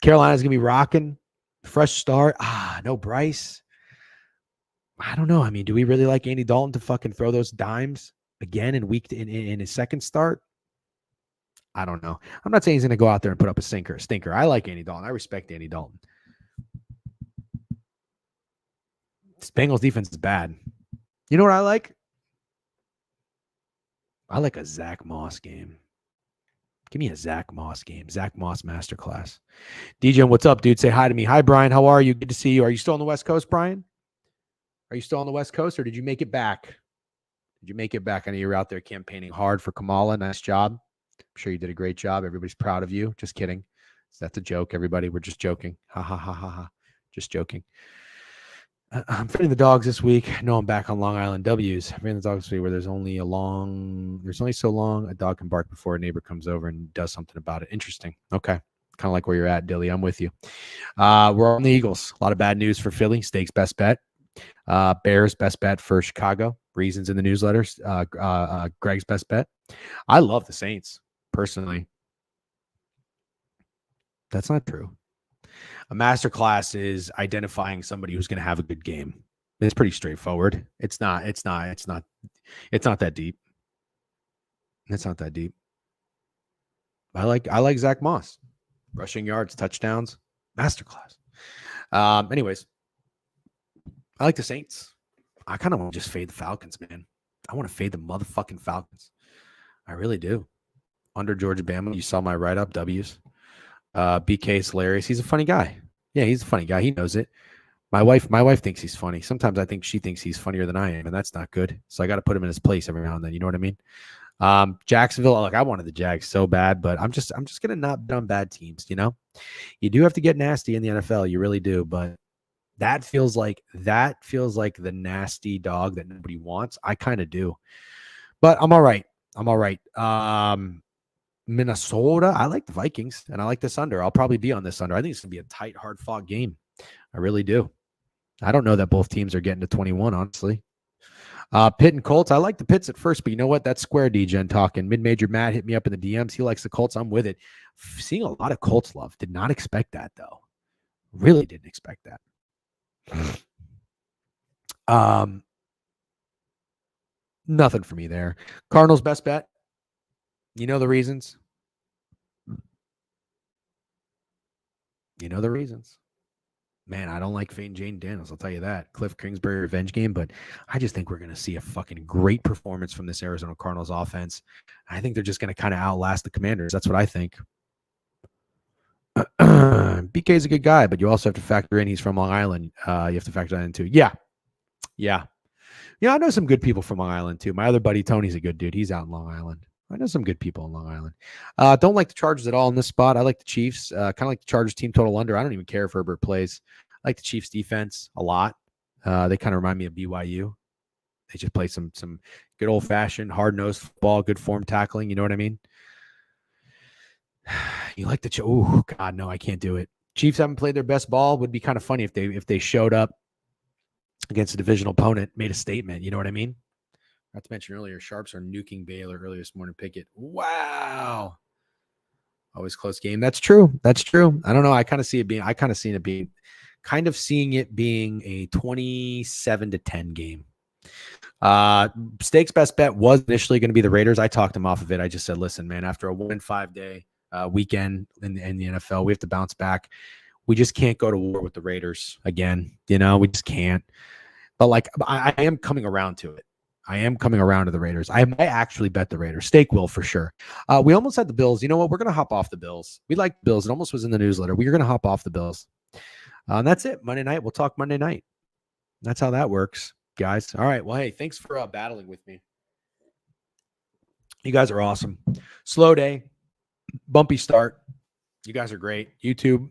Carolina's going to be rocking. Fresh start. No Bryce. I don't know. I mean, do we really like Andy Dalton to fucking throw those dimes again in his second start? I don't know. I'm not saying he's going to go out there and put up a stinker. I like Andy Dalton. I respect Andy Dalton. This Bengals defense is bad. You know what I like? I like a Zach Moss game. Give me a Zach Moss game. Zach Moss masterclass. DJ, what's up, dude? Say hi to me. Hi, Brian. How are you? Good to see you. Are you still on the West Coast, Brian? Are you still on the West Coast, or did you make it back? Did you make it back? I know you were out there campaigning hard for Kamala. Nice job. I'm sure you did a great job. Everybody's proud of you. Just kidding. That's a joke, everybody. We're just joking. Ha, ha, ha, ha, ha. Just joking. I'm feeding the dogs this week. No, I'm back on Long Island W's. I'm feeding the dogs this week where there's only so long a dog can bark before a neighbor comes over and does something about it. Interesting. Okay. Kind of like where you're at, Dilly. I'm with you. We're on the Eagles. A lot of bad news for Philly. Stakes best bet. Bears best bet for Chicago. Reasons in the newsletters. Greg's best bet. I love the Saints, personally. That's not true. A masterclass is identifying somebody who's going to have a good game. It's pretty straightforward. It's not that deep. It's not that deep. I like Zach Moss. Rushing yards, touchdowns, masterclass. Anyways, I like the Saints. I kind of want to just fade the Falcons, man. I want to fade the motherfucking Falcons. I really do. Under Georgia Bama, you saw my write-up, W's. BK is hilarious. He's a funny guy. Yeah, he's a funny guy. He knows it. My wife thinks he's funny. Sometimes I think she thinks he's funnier than I am, and that's not good. So I got to put him in his place every now and then. You know what I mean? Jacksonville, look, I wanted the Jags so bad, but I'm just gonna not bet on bad teams. You know, you do have to get nasty in the NFL. You really do, but that feels like the nasty dog that nobody wants. I kind of do, but I'm all right. Minnesota, I like the Vikings, and I like this under. I'll probably be on this under. I think it's going to be a tight, hard-fought game. I really do. I don't know that both teams are getting to 21, honestly. Pitt and Colts, I like the Pitts at first, but you know what? That's square D-Gen talking. Mid-major Matt hit me up in the DMs. He likes the Colts. I'm with it. Seeing a lot of Colts love. Did not expect that, though. Really didn't expect that. Nothing for me there. Cardinals best bet. You know the reasons. Man, I don't like fading Jane Daniels. I'll tell you that. Cliff Kingsbury revenge game, but I just think we're going to see a fucking great performance from this Arizona Cardinals offense. I think they're just going to kind of outlast the Commanders. That's what I think. BK is a good guy, but you also have to factor in he's from Long Island. You have to factor that in too. Yeah. I know some good people from Long Island too. My other buddy Tony's a good dude. He's out in Long Island. I know some good people in Long Island. Don't like the Chargers at all in this spot. I like the Chiefs. Kind of like the Chargers team total under. I don't even care if Herbert plays. I like the Chiefs defense a lot. They kind of remind me of BYU. They just play some good old-fashioned, hard-nosed football, good form tackling. You know what I mean? You like the oh God, no, I can't do it. Chiefs haven't played their best ball. Would be kind of funny if they showed up against a divisional opponent, made a statement. You know what I mean? Not to mention earlier, Sharps are nuking Baylor earlier this morning. Pickett. Wow. Always close game. That's true. I don't know. I kind of see it being a 27-10 game. Stakes best bet was initially going to be the Raiders. I talked him off of it. I just said, listen, man, after a 1-5 day weekend in the NFL, we have to bounce back. We just can't go to war with the Raiders again. You know, we just can't. But like, I am coming around to it. I am coming around to the Raiders. I might actually bet the Raiders. Stake will for sure. We almost had the Bills. You know what? We're going to hop off the Bills. We like the Bills. It almost was in the newsletter. We're going to hop off the Bills. And that's it. Monday night. We'll talk Monday night. That's how that works, guys. All right. Well, hey, thanks for battling with me. You guys are awesome. Slow day. Bumpy start. You guys are great. YouTube,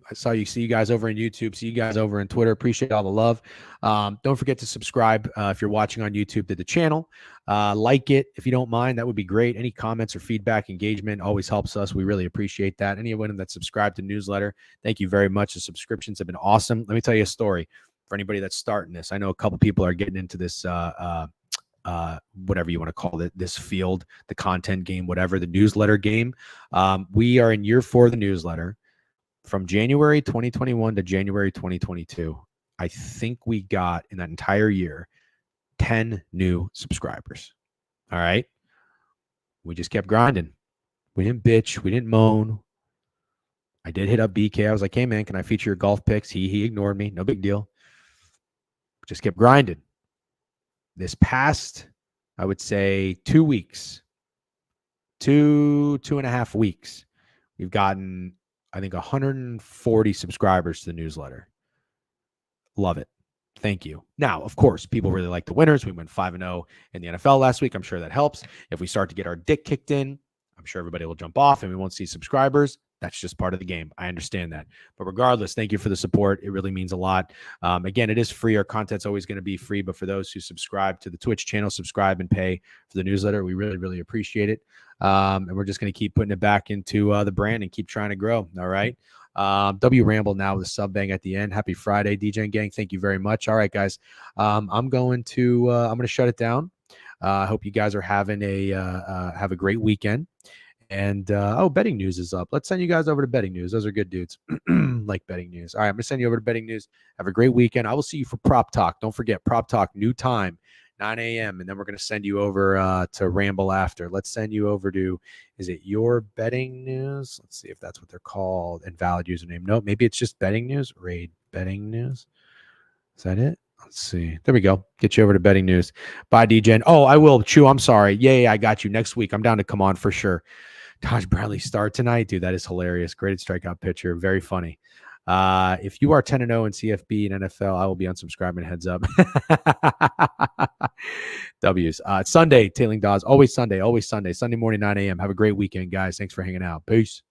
see you guys over in YouTube. See you guys over in Twitter. Appreciate all the love. Don't forget to subscribe if you're watching on YouTube to the channel. Like it if you don't mind. That would be great. Any comments or feedback, engagement always helps us. We really appreciate that. Anyone that's subscribed to the newsletter, thank you very much. The subscriptions have been awesome. Let me tell you a story for anybody that's starting this. I know a couple people are getting into this whatever you want to call it, this field, the content game, whatever, the newsletter game. We are in year 4 of the newsletter. From January 2021 to January 2022, I think we got in that entire year 10 new subscribers. All right. We just kept grinding. We didn't bitch. We didn't moan. I did hit up BK. I was like, hey, man, can I feature your golf picks? He ignored me. No big deal. Just kept grinding. This past, I would say, 2 weeks, 2.5 weeks, we've gotten, I think, 140 subscribers to the newsletter. Love it. Thank you. Now, of course, people really like the winners. We went 5-0 in the NFL last week. I'm sure that helps. If we start to get our dick kicked in, I'm sure everybody will jump off and we won't see subscribers. That's just part of the game. I understand that. But regardless, thank you for the support. It really means a lot. Again, it is free. Our content's always going to be free. But for those who subscribe to the Twitch channel, subscribe and pay for the newsletter, we really, really appreciate it. And we're just going to keep putting it back into the brand and keep trying to grow. All right. W Ramble now with a sub bang at the end. Happy Friday, DJ and gang. Thank you very much. All right, guys. I'm going to shut it down. I hope you guys are having have a great weekend. And betting news is up. Let's send you guys over to betting news. Those are good dudes. Like betting news. All right, I'm gonna send you over to betting news. Have a great weekend. I will see you for Prop Talk. Don't forget Prop Talk, new time, 9 a.m. And then we're gonna send you over to Ramble after. Let's send you over to, is it Your Betting News? Let's see if that's what they're called. Invalid username. No, maybe it's just betting news. Raid betting news. Is that it? Let's see. There we go. Get you over to betting news. Bye, DJ. Oh, I will. Chew, I'm sorry. Yeah, I got you. Next week, I'm down to come on for sure. Taj Bradley start tonight. Dude, that is hilarious. Great strikeout pitcher. Very funny. If you are 10-0 in CFB and NFL, I will be unsubscribing. Heads up. W's. Sunday, Tailing Dawes. Always Sunday. Sunday morning, 9 a.m. Have a great weekend, guys. Thanks for hanging out. Peace.